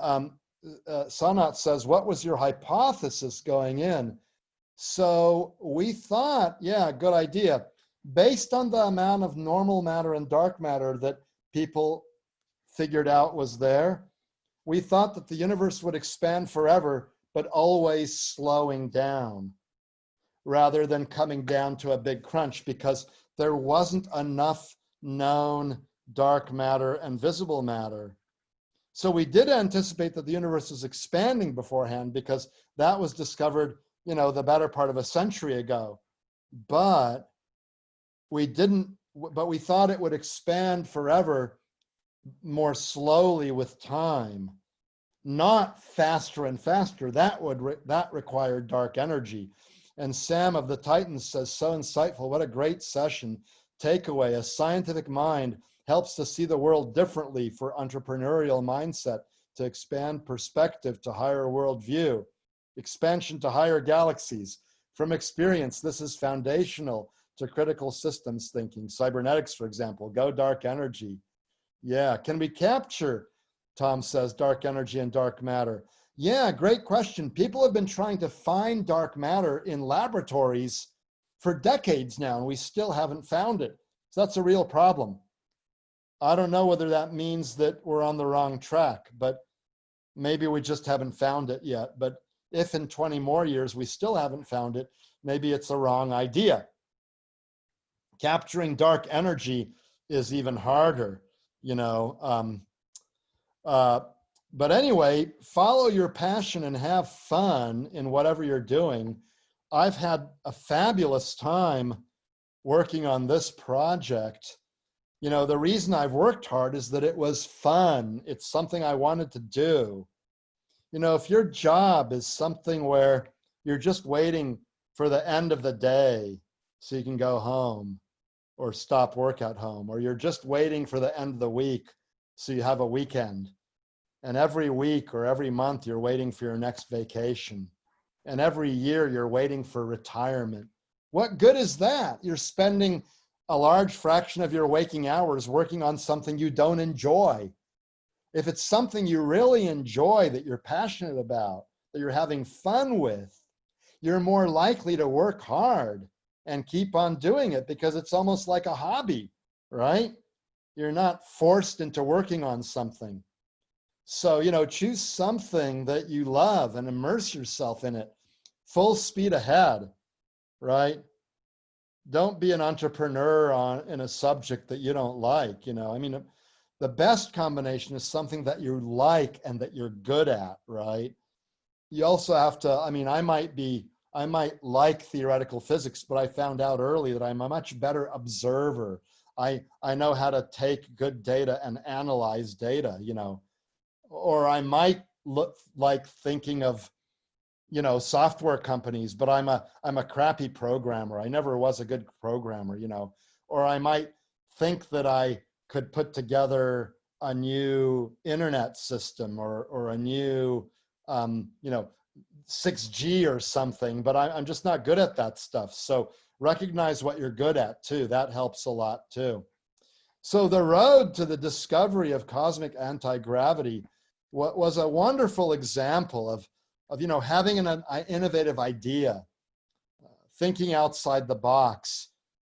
Sanat says, what was your hypothesis going in? So we thought, yeah, good idea. Based on the amount of normal matter and dark matter that people figured out was there, we thought that the universe would expand forever, but always slowing down rather than coming down to a big crunch, because there wasn't enough known dark matter and visible matter. So we did anticipate that the universe was expanding beforehand, because that was discovered, you know, the better part of a century ago. But we thought it would expand forever more slowly with time, not faster and faster. That required dark energy. And Sam of the Titans says, so insightful, what a great session. Takeaway, a scientific mind helps to see the world differently for entrepreneurial mindset, to expand perspective to higher worldview, expansion to higher galaxies. From experience, this is foundational to critical systems thinking. Cybernetics, for example, go dark energy. Yeah, can we capture, Tom says, dark energy and dark matter? Yeah, great question. People have been trying to find dark matter in laboratories for decades now, and we still haven't found it. So that's a real problem. I don't know whether that means that we're on the wrong track, but maybe we just haven't found it yet. But if in 20 more years we still haven't found it, maybe it's a wrong idea. Capturing dark energy is even harder, you know. But anyway, follow your passion and have fun in whatever you're doing. I've had a fabulous time working on this project. You know, the reason I've worked hard is that it was fun. It's something I wanted to do. You know, if your job is something where you're just waiting for the end of the day so you can go home or stop work at home, or you're just waiting for the end of the week so you have a weekend, and every week or every month you're waiting for your next vacation, and every year you're waiting for retirement, what good is that? You're spending a large fraction of your waking hours working on something you don't enjoy. If it's something you really enjoy, that you're passionate about, that you're having fun with, you're more likely to work hard and keep on doing it, because it's almost like a hobby, right? You're not forced into working on something. So, choose something that you love and immerse yourself in it. Full speed ahead, right? Don't be an entrepreneur in a subject that you don't like, I mean, the best combination is something that you like and that you're good at, right? You also have to, I mean, I might like theoretical physics, but I found out early that I'm a much better observer. I know how to take good data and analyze data, or I might look like thinking of, software companies, but I'm a crappy programmer. I never was a good programmer, or I might think that I could put together a new internet system or a new, 6G or something, but I'm just not good at that stuff. So recognize what you're good at too. That helps a lot too. So the road to the discovery of cosmic anti-gravity was a wonderful example of having an innovative idea, thinking outside the box,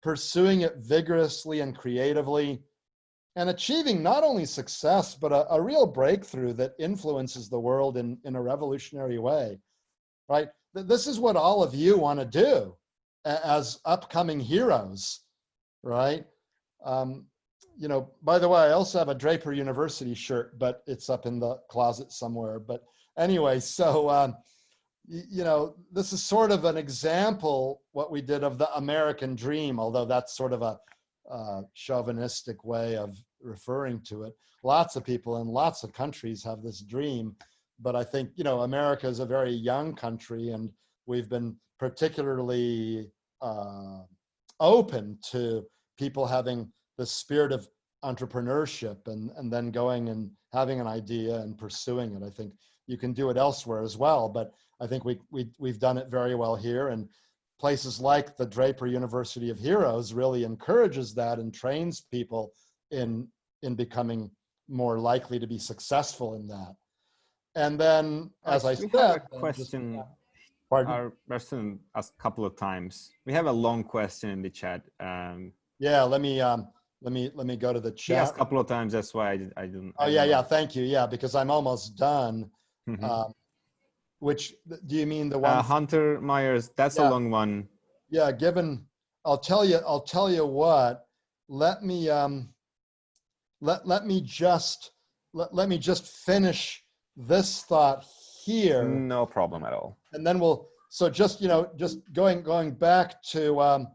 pursuing it vigorously and creatively, and achieving not only success, but a real breakthrough that influences the world in a revolutionary way, right? This is what all of you want to do as upcoming heroes, right? By the way, I also have a Draper University shirt, but it's up in the closet somewhere. But anyway, so, this is sort of an example, what we did, of the American dream, although that's sort of a chauvinistic way of referring to it. Lots of people in lots of countries have this dream, but I think, America is a very young country, and we've been particularly open to people having the spirit of entrepreneurship and then going and having an idea and pursuing it. I think you can do it elsewhere as well, but I think we've done it very well here, and places like the Draper University of Heroes really encourages that and trains people in becoming more likely to be successful in that. And then, as I we said, have a question. Pardon? Our person asked a couple of times. We have a long question in the chat. Yeah, let me go to the He chat. asked a couple of times. That's why I didn't. Oh, yeah. Thank you. Yeah, because I'm almost done. Mm-hmm. Which do you mean, the one? Hunter Myers. That's a long one. Yeah. I'll tell you what. Let me just finish this thought here. No problem at all. And then just going back to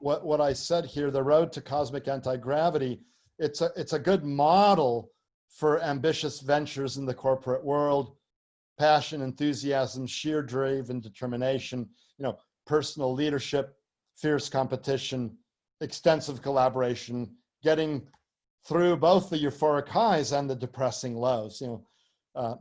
what I said here, the road to cosmic anti-gravity, it's a good model for ambitious ventures in the corporate world. Passion, enthusiasm, sheer drive and determination, personal leadership, fierce competition, extensive collaboration, getting through both the euphoric highs and the depressing lows.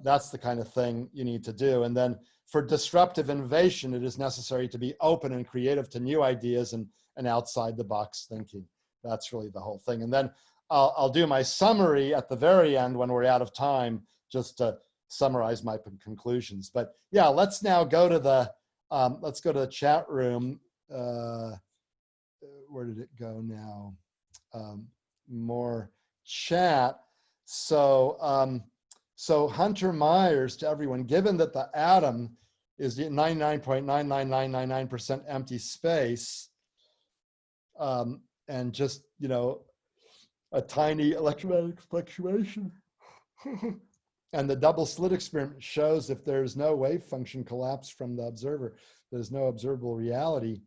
That's the kind of thing you need to do. And then for disruptive innovation, it is necessary to be open and creative to new ideas and outside the box thinking. That's really the whole thing. And then I'll do my summary at the very end when we're out of time, just to summarize my conclusions. But yeah, let's now go to the chat room. Where did it go now? More chat. So Hunter Myers, to everyone, given that the atom is 99.99999% empty space, and just, a tiny electromagnetic fluctuation, and the double slit experiment shows if there's no wave function collapse from the observer, there's no observable reality.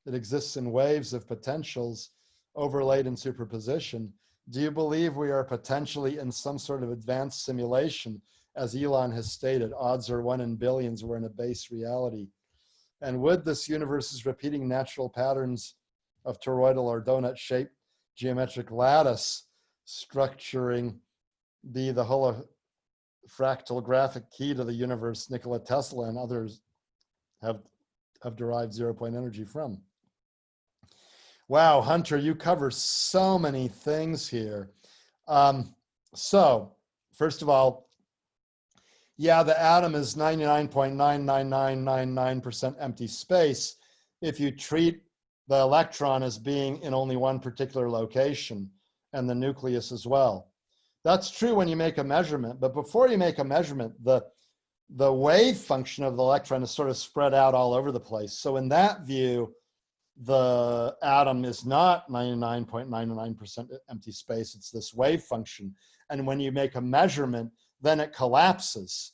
It exists in waves of potentials overlaid in superposition. Do you believe we are potentially in some sort of advanced simulation? As Elon has stated, odds are 1 in billions we're in a base reality. And would this universe's repeating natural patterns of toroidal or donut-shaped geometric lattice structuring be the holofractal graphic key to the universe Nikola Tesla and others have derived zero-point energy from? Wow, Hunter, you cover so many things here. So first of all, yeah, the atom is 99.99999% empty space if you treat the electron as being in only one particular location, and the nucleus as well. That's true when you make a measurement, but before you make a measurement, the wave function of the electron is sort of spread out all over the place. So in that view, the atom is not 99.99% empty space. It's this wave function. And when you make a measurement, then it collapses.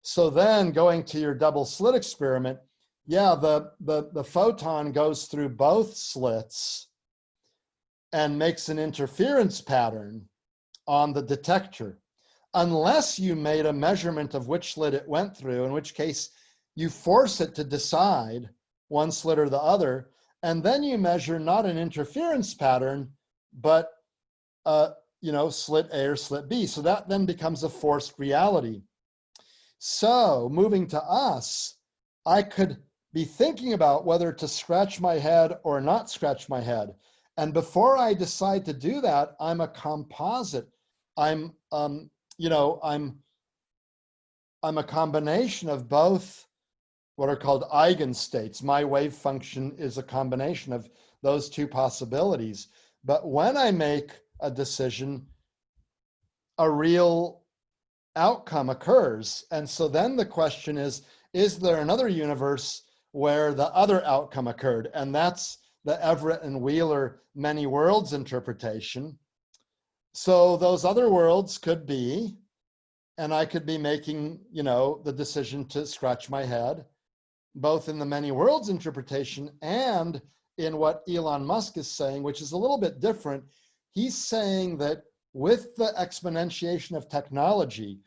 So then going to your double slit experiment, yeah, the photon goes through both slits and makes an interference pattern on the detector, unless you made a measurement of which slit it went through, in which case you force it to decide one slit or the other, and then you measure not an interference pattern, but slit A or slit B. So that then becomes a forced reality. So moving to us, I could be thinking about whether to scratch my head or not scratch my head. And before I decide to do that, I'm a composite. I'm a combination of both what are called eigenstates. My wave function is a combination of those two possibilities. But when I make a decision, a real outcome occurs. And so then the question is there another universe where the other outcome occurred? And that's the Everett and Wheeler many worlds interpretation. So those other worlds could be, and I could be making, the decision to scratch my head, both in the many worlds interpretation and in what Elon Musk is saying, which is a little bit different. He's saying that with the exponentiation of technology,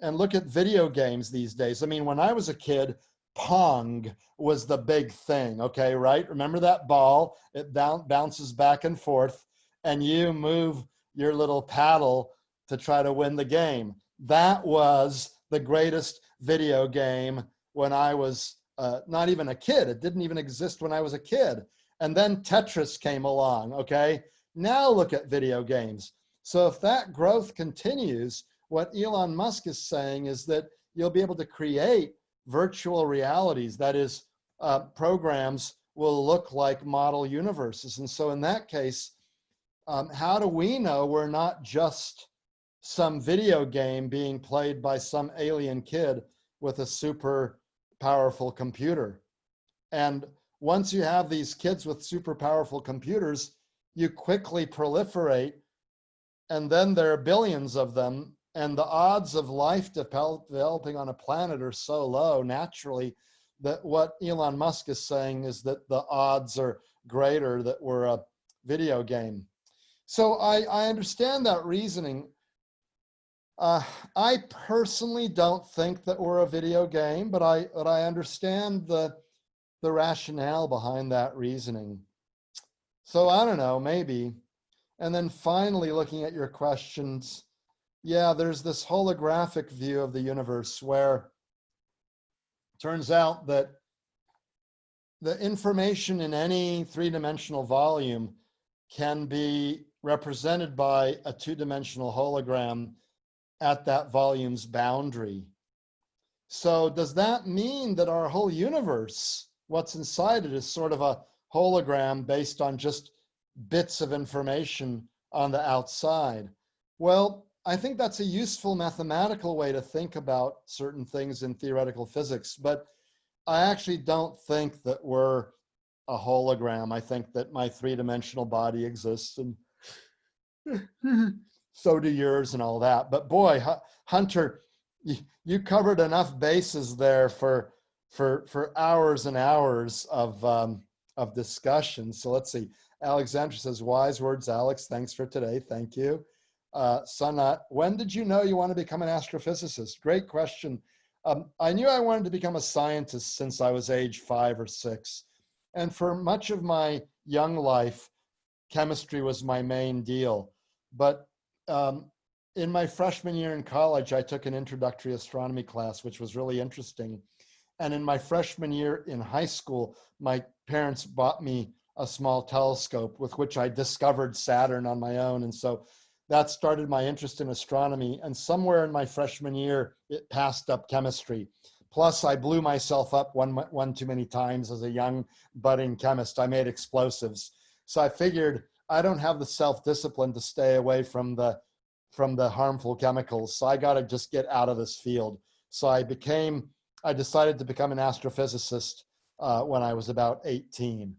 and look at video games these days. I mean, when I was a kid, Pong was the big thing, okay, right? Remember that ball? It bounces back and forth, and you move your little paddle to try to win the game. That was the greatest video game when I was not even a kid. It didn't even exist when I was a kid. And then Tetris came along, okay? Now look at video games. So if that growth continues, what Elon Musk is saying is that you'll be able to create virtual realities. That is, programs will look like model universes. And so in that case, how do we know we're not just some video game being played by some alien kid with a super powerful computer? And once you have these kids with super powerful computers, you quickly proliferate, and then there are billions of them, and the odds of life developing on a planet are so low naturally that what Elon Musk is saying is that the odds are greater that we're a video game. So I understand that reasoning. I personally don't think that we're a video game, but I understand the rationale behind that reasoning. So I don't know, maybe. And then finally, looking at your questions, yeah, there's this holographic view of the universe where it turns out that the information in any three-dimensional volume can be represented by a two-dimensional hologram at that volume's boundary. So does that mean that our whole universe, what's inside it, is sort of a hologram based on just bits of information on the outside? Well, I think that's a useful mathematical way to think about certain things in theoretical physics, but I actually don't think that we're a hologram. I think that my three-dimensional body exists, and so do yours and all that. But boy, Hunter, you covered enough bases there for hours and hours of discussion. So let's see. Alexandra says, wise words, Alex. Thanks for today. Thank you. Sanat, when did you know you want to become an astrophysicist? Great question. I knew I wanted to become a scientist since I was age 5 or 6. And for much of my young life, chemistry was my main deal. But in my freshman year in college, I took an introductory astronomy class, which was really interesting. And in my freshman year in high school, my parents bought me a small telescope with which I discovered Saturn on my own. And so that started my interest in astronomy. And somewhere in my freshman year, it passed up chemistry. Plus, I blew myself up one too many times as a young budding chemist. I made explosives. So I figured I don't have the self-discipline to stay away from the from the harmful chemicals. So I got to just get out of this field. So I decided to become an astrophysicist when I was about 18.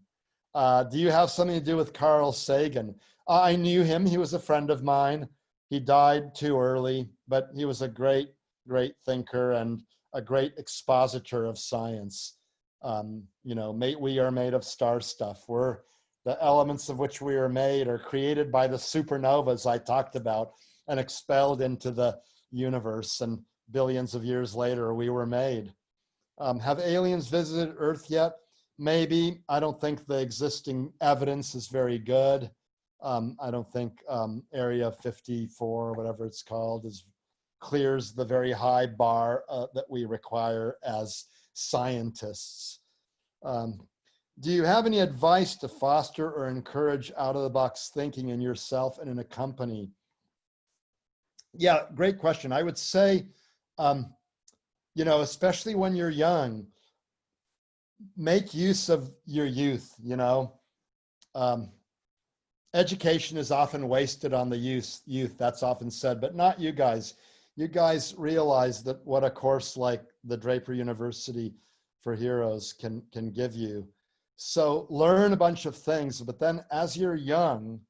Do you have something to do with Carl Sagan? I knew him. He was a friend of mine. He died too early, but he was a great, great thinker and a great expositor of science. You know, we are made of star stuff. The elements of which we are made are created by the supernovas I talked about and expelled into the universe. And billions of years later, we were made. Have aliens visited Earth yet? Maybe. I don't think the existing evidence is very good. I don't think Area 54, whatever it's called, clears the very high bar that we require as scientists. Do you have any advice to foster or encourage out-of-the-box thinking in yourself and in a company? Yeah, great question. I would say, you know, especially when you're young, make use of your youth, you know. Education is often wasted on the youth, that's often said, but not you guys. You guys realize that what a course like the Draper University for Heroes can give you. So learn a bunch of things, but then as you're young,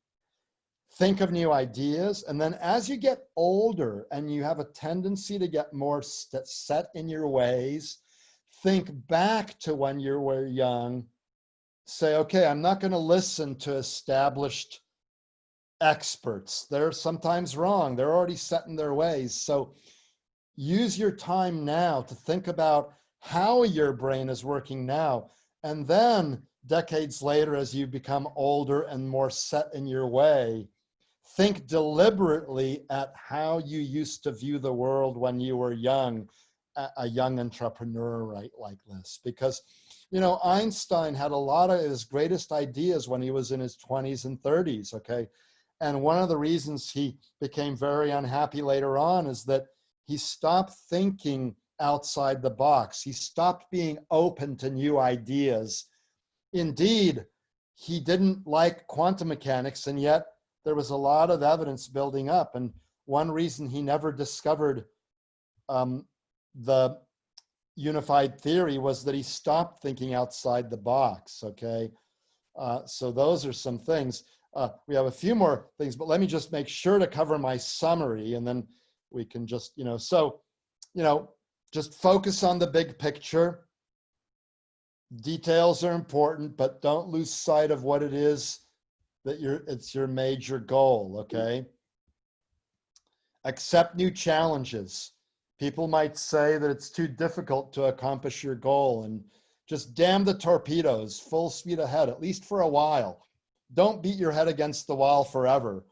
think of new ideas. And then as you get older and you have a tendency to get more set in your ways, think back to when you were young. Say, okay, I'm not going to listen to established experts. They're sometimes wrong. They're already set in their ways. So use your time now to think about how your brain is working now. And then decades later, as you become older and more set in your way, think deliberately at how you used to view the world when you were young, a young entrepreneur, right, like this. Because, you know, Einstein had a lot of his greatest ideas when he was in his 20s and 30s, okay? And one of the reasons he became very unhappy later on is that he stopped thinking outside the box. He stopped being open to new ideas. Indeed, he didn't like quantum mechanics, and yet there was a lot of evidence building up. And one reason he never discovered the unified theory was that he stopped thinking outside the box, okay? So those are some things. We have a few more things, but let me just make sure to cover my summary, and then we can just, you know, so, you know, just focus on the big picture. Details are important, but don't lose sight of what it is that it's your major goal, okay? Accept new challenges. People might say that it's too difficult to accomplish your goal, and just damn the torpedoes, full speed ahead, at least for a while. Don't beat your head against the wall forever.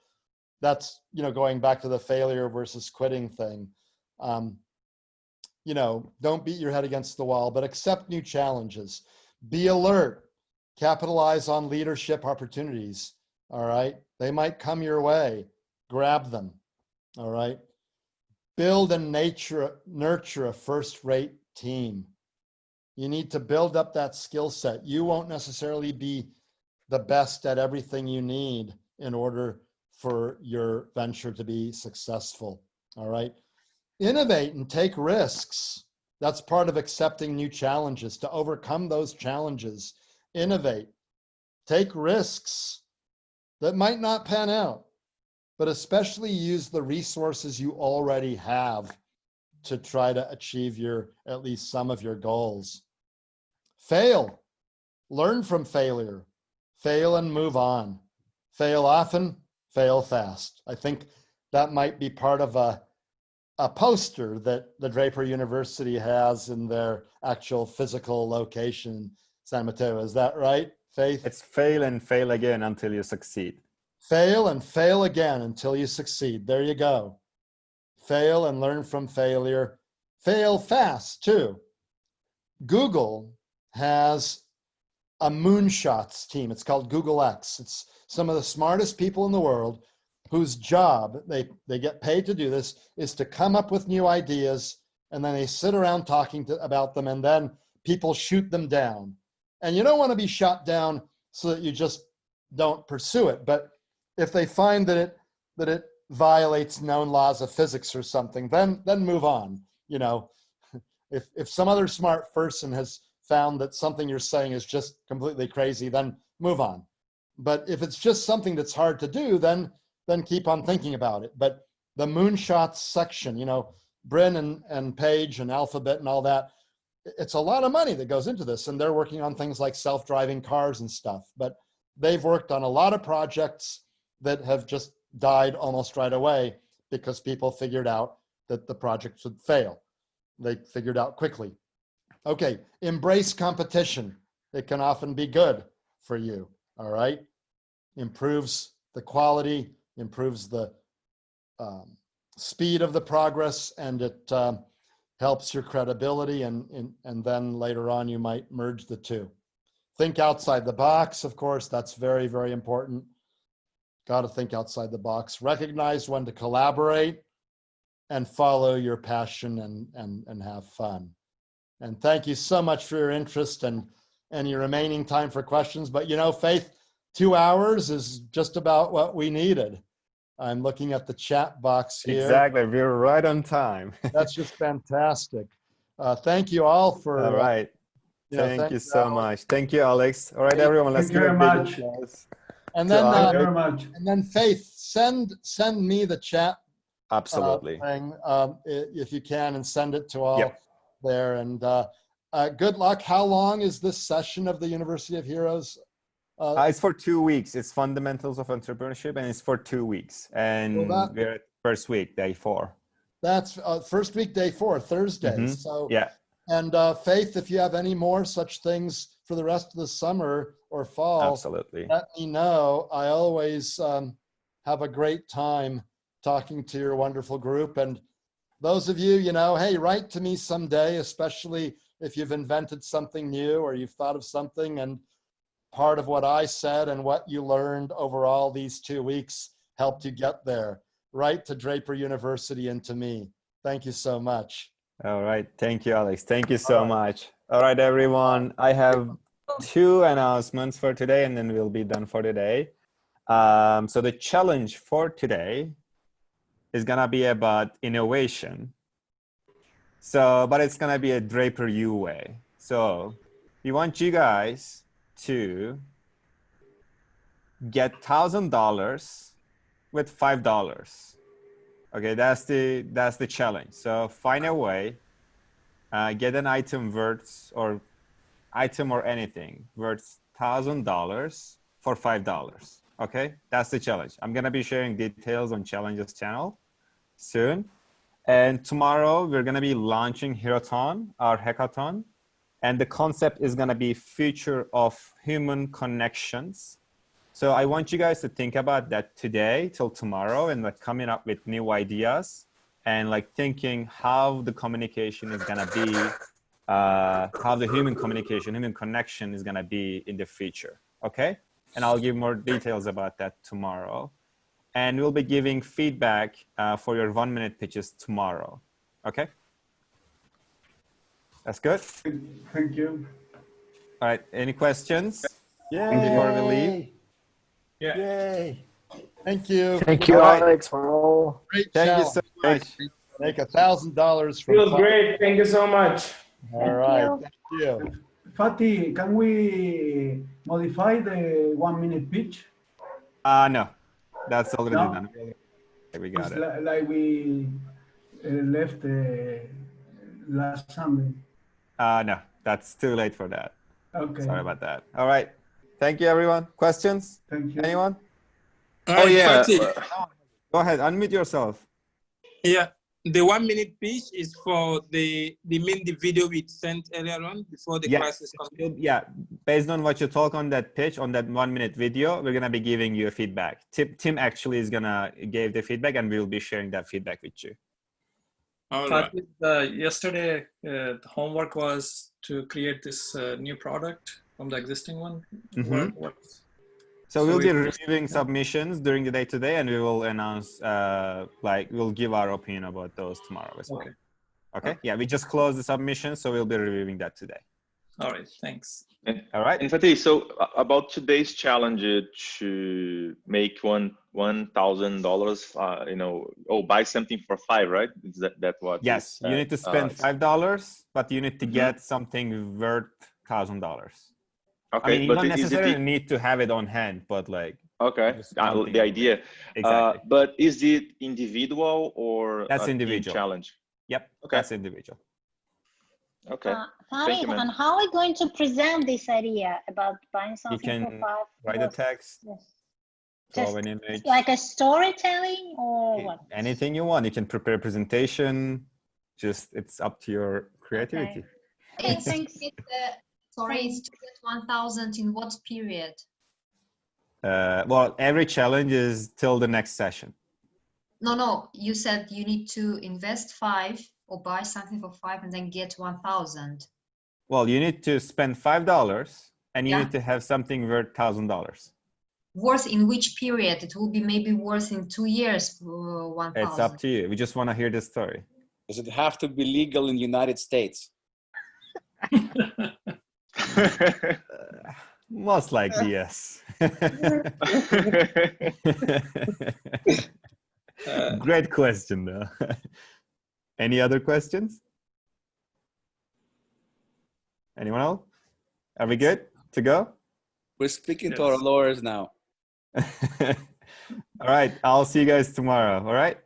That's, you know, going back to the failure versus quitting thing. You know, don't beat your head against the wall, but accept new challenges. Be alert. Capitalize on leadership opportunities. All right. They might come your way. Grab them. All right. Build and nurture a first-rate team. You need to build up that skill set. You won't necessarily be the best at everything you need in order for your venture to be successful. All right. Innovate and take risks. That's part of accepting new challenges. To overcome those challenges, innovate. Take risks that might not pan out, but especially use the resources you already have to try to achieve at least some of your goals. Fail. Learn from failure. Fail and move on. Fail often, fail fast. I think that might be part of a poster that the Draper University has in their actual physical location, San Mateo. Is that right, Faith? It's fail and fail again until you succeed. Fail and fail again until you succeed. There you go. Fail and learn from failure. Fail fast, too. Google has a moonshots team. It's called Google X. It's some of the smartest people in the world whose job, they get paid to do this, is to come up with new ideas, and then they sit around talking about them, and then people shoot them down. And you don't want to be shot down so that you just don't pursue it. But if they find that it violates known laws of physics or something, then move on. You know, if some other smart person has found that something you're saying is just completely crazy, then move on. But if it's just something that's hard to do, then keep on thinking about it. But the moonshots section, you know, Bryn and Paige and Alphabet and all that, it's a lot of money that goes into this, and they're working on things like self-driving cars and stuff. But they've worked on a lot of projects that have just died almost right away because people figured out that the project would fail. They figured out quickly. Okay, embrace competition. It can often be good for you, all right? Improves the quality, improves the speed of the progress, and it helps your credibility, and then later on you might merge the two. Think outside the box, of course, that's very, very important. Got to think outside the box. Recognize when to collaborate and follow your passion and have fun. And thank you so much for your interest and your remaining time for questions. But you know, Faith, 2 hours is just about what we needed. I'm looking at the chat box here. Exactly, we're right on time. That's just fantastic. Thank you all for. All right. Thank you so much. Thank you, Alex. All right, everyone, let's give a big applause. And then, thank you very much. And then Faith, send me the chat. Absolutely. Thing, if you can, and send it to all there. And good luck. How long is this session of the University of Heroes? It's for 2 weeks. It's Fundamentals of Entrepreneurship, and it's for 2 weeks. And we're at first week, day 4. That's first week, day 4, Thursday. Mm-hmm. So yeah. And Faith, if you have any more such things for the rest of the summer or fall, absolutely, let me know. I always have a great time talking to your wonderful group. And those of you, you know, hey, write to me someday, especially if you've invented something new or you've thought of something and part of what I said and what you learned over all these 2 weeks helped you get there. Write to Draper University and to me. Thank you so much. All right. Thank you, Alex. Thank you so much. All right, everyone. I have 2 announcements for today, and then we'll be done for today. So the challenge for today is going to be about innovation. But it's going to be a Draper U way. So we want you guys to get $1,000 with $5. Okay, that's the challenge. So find a way, get an item worth or anything worth $1,000 for $5. Okay, that's the challenge. I'm gonna be sharing details on Challenges channel soon. And tomorrow we're gonna be launching Herothon, our hackathon. And the concept is gonna be future of human connections. So I want you guys to think about that today till tomorrow and like coming up with new ideas and like thinking how the communication is gonna be, how the human connection is gonna be in the future, okay? And I'll give more details about that tomorrow. And we'll be giving feedback for your 1-minute pitches tomorrow, okay? That's good? Thank you. All right, any questions? Yay. Before we leave? Yeah. Yay. Thank you. Thank you, Alex, for all. Great Thank challenge. you so much. Make $1,000 from Feels great. Thank you so much. All right. Thank you. Fatih, can we modify the 1-minute pitch? No, that's already No? done. We got It's it. like we left last Sunday. No, that's too late for that. Okay. Sorry about that. All right. Thank you, everyone. Questions? Thank you. Anyone? Oh yeah. Go ahead. Unmute yourself. Yeah. The 1-minute pitch is for the video we sent earlier on before the class is complete. Yeah. Based on what you talk on that pitch, on that 1-minute video, we're gonna be giving you a feedback. Tim actually is gonna give the feedback, and we'll be sharing that feedback with you. All right. Yesterday, the homework was to create this new product from the existing one. Mm-hmm. So we'll be reviewing submissions during the day today, and we will announce, we'll give our opinion about those tomorrow as well. Okay. Yeah, we just closed the submission, so we'll be reviewing that today. All right, thanks. All right. And Fatih, so about today's challenge to make one $1,000, buy something for $5, right? Is that what? Yes, you need to spend $5, but you need to get something worth $1,000. Okay, I mean, you but don't is necessarily need to have it on hand, but like. Okay, the idea. Exactly. But is it individual or that's a individual team challenge? Yep. Okay. That's individual. Okay. Farid, you, and how are we going to present this idea about buying something You for can $5? write a text, draw Just an image. like a storytelling or what? Anything you want. You can prepare a presentation. Just it's up to your creativity. Okay, thanks. Sorry, to get 1,000 in what period? Well, every challenge is till the next session. No, you said you need to invest 5 or buy something for 5 and then get 1,000. Well, you need to spend $5 and you need to have something worth $1,000. Worth in which period? It will be maybe worth in 2 years for 1,000. It's up to you. We just want to hear the story. Does it have to be legal in the United States? Most likely, yes. Great question, though. Any other questions? Anyone else? Are we good to go? We're speaking to our lawyers now. All right. I'll see you guys tomorrow. All right.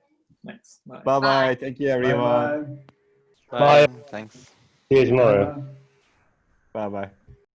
Thanks. Bye. Bye-bye. Thank you, everyone. Bye. Bye. Thanks. See you tomorrow. Bye-bye.